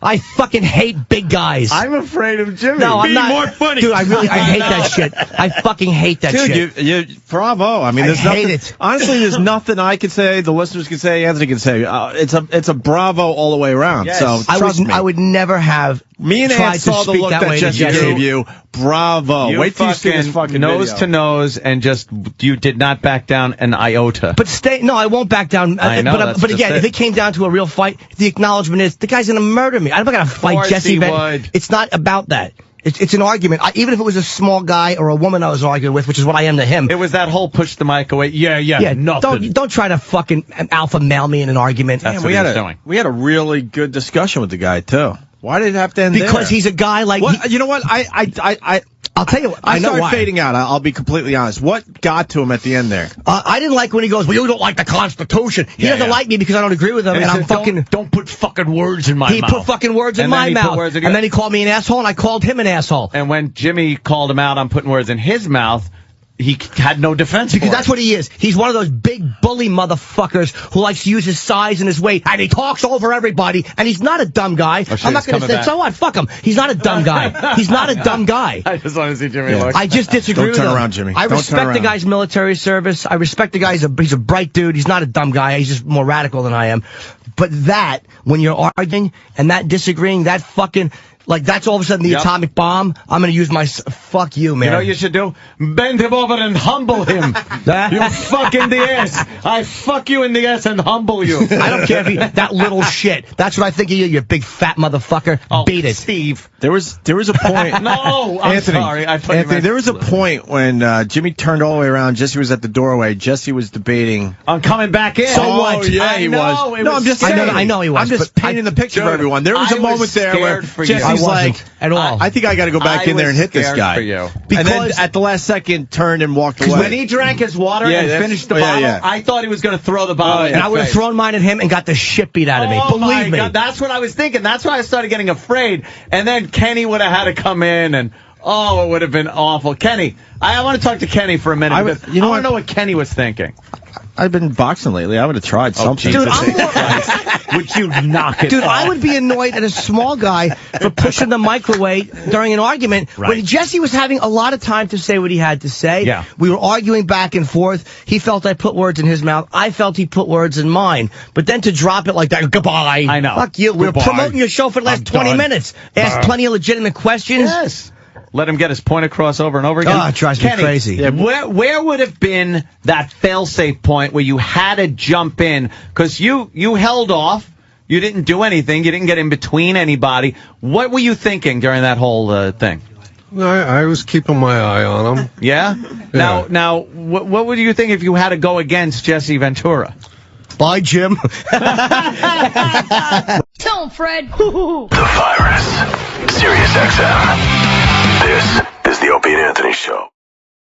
I fucking hate big guys. I'm afraid of Jimmy. No, I'm not. More funny. Dude, I hate that shit. I fucking hate that shit. Dude, bravo. I mean, there's nothing. Honestly, there's nothing I could say, the listeners could say, Anthony could say. It's a bravo all the way around. Yes. So trust me. I would never have. Me and Ant saw the look that Jesse gave you. Bravo. You wait till you see this fucking nose video. to nose, and just you did not back down an iota. But no, I won't back down. I know, but again, if it came down to a real fight, the acknowledgement is the guy's going to murder me. I'm not going to fight Jesse. It's not about that. It's an argument. Even if it was a small guy or a woman I was arguing with, which is what I am to him. It was that whole push the mic away. Yeah. Nothing. Don't try to fucking alpha male me in an argument. That's we had a really good discussion with the guy too. Why did it have to end because there? He's a guy like... you know what? I'll tell you what. I started fading out. I'll be completely honest. What got to him at the end there? I didn't like when he goes, well, you don't like the Constitution. He doesn't like me because I don't agree with him, and I'm fucking... Don't put fucking words in my mouth. He put fucking words in my mouth. And then he called me an asshole, and I called him an asshole. And when Jimmy called him out on putting words in his mouth... He had no defense because that's what he is. He's one of those big bully motherfuckers who likes to use his size and his weight, and he talks over everybody, and he's not a dumb guy. I'm not going to say, so what? Fuck him. He's not a dumb guy. He's not a dumb guy. I just want to see Jimmy look. I just disagree with him. Don't turn around, Jimmy. I respect the guy's military service. I respect the guy. He's a bright dude. He's not a dumb guy. He's just more radical than I am. But when you're arguing and that disagreeing, that fucking... like that's all of a sudden the atomic bomb. I'm going to use my... Fuck you, man. You know what you should do? Bend him over and humble him. You fuck in the ass. I fuck you in the ass and humble you. I don't care if you... That little shit. That's what I think of you, you big fat motherfucker. Oh, beat it. Steve. There was a point. No, I'm Anthony, sorry. Anthony, there was a point when Jimmy turned all the way around. Jesse was at the doorway. Jesse was debating. I'm coming back in. So what? Yeah, he was. No, I'm just saying. I know he was. I'm just painting the picture for everyone. There was a moment there where Jesse's like, at all. I think I got to go back in there and hit this guy. For you. And then at the last second, turned and walked away. When he drank his water and finished the bottle, I thought he was going to throw the bottle. And I would have thrown mine at him and got the shit beat out of me. Believe me. God, that's what I was thinking. That's why I started getting afraid. And then Kenny would have had to come in and... Oh, it would have been awful. Kenny, I want to talk to Kenny for a minute. I want to know what Kenny was thinking. I've been boxing lately. I would have tried something. Dude, would you knock it Dude, off? I would be annoyed at a small guy for pushing the microwave during an argument when Jesse was having a lot of time to say what he had to say. Yeah. We were arguing back and forth. He felt I put words in his mouth. I felt he put words in mine. But then to drop it like that, goodbye. I know. Fuck you. We were promoting your show for the last 20 minutes. Ask plenty of legitimate questions. Yes. Let him get his point across over and over again. Oh, it drives me crazy. Yeah, where would have been that fail-safe point where you had to jump in? Because you held off. You didn't do anything. You didn't get in between anybody. What were you thinking during that whole thing? I was keeping my eye on him. Yeah? Now, what would you think if you had to go against Jesse Ventura? Bye, Jim. Tell him, Fred. The Virus. Sirius XM. This is the Opie Anthony Show.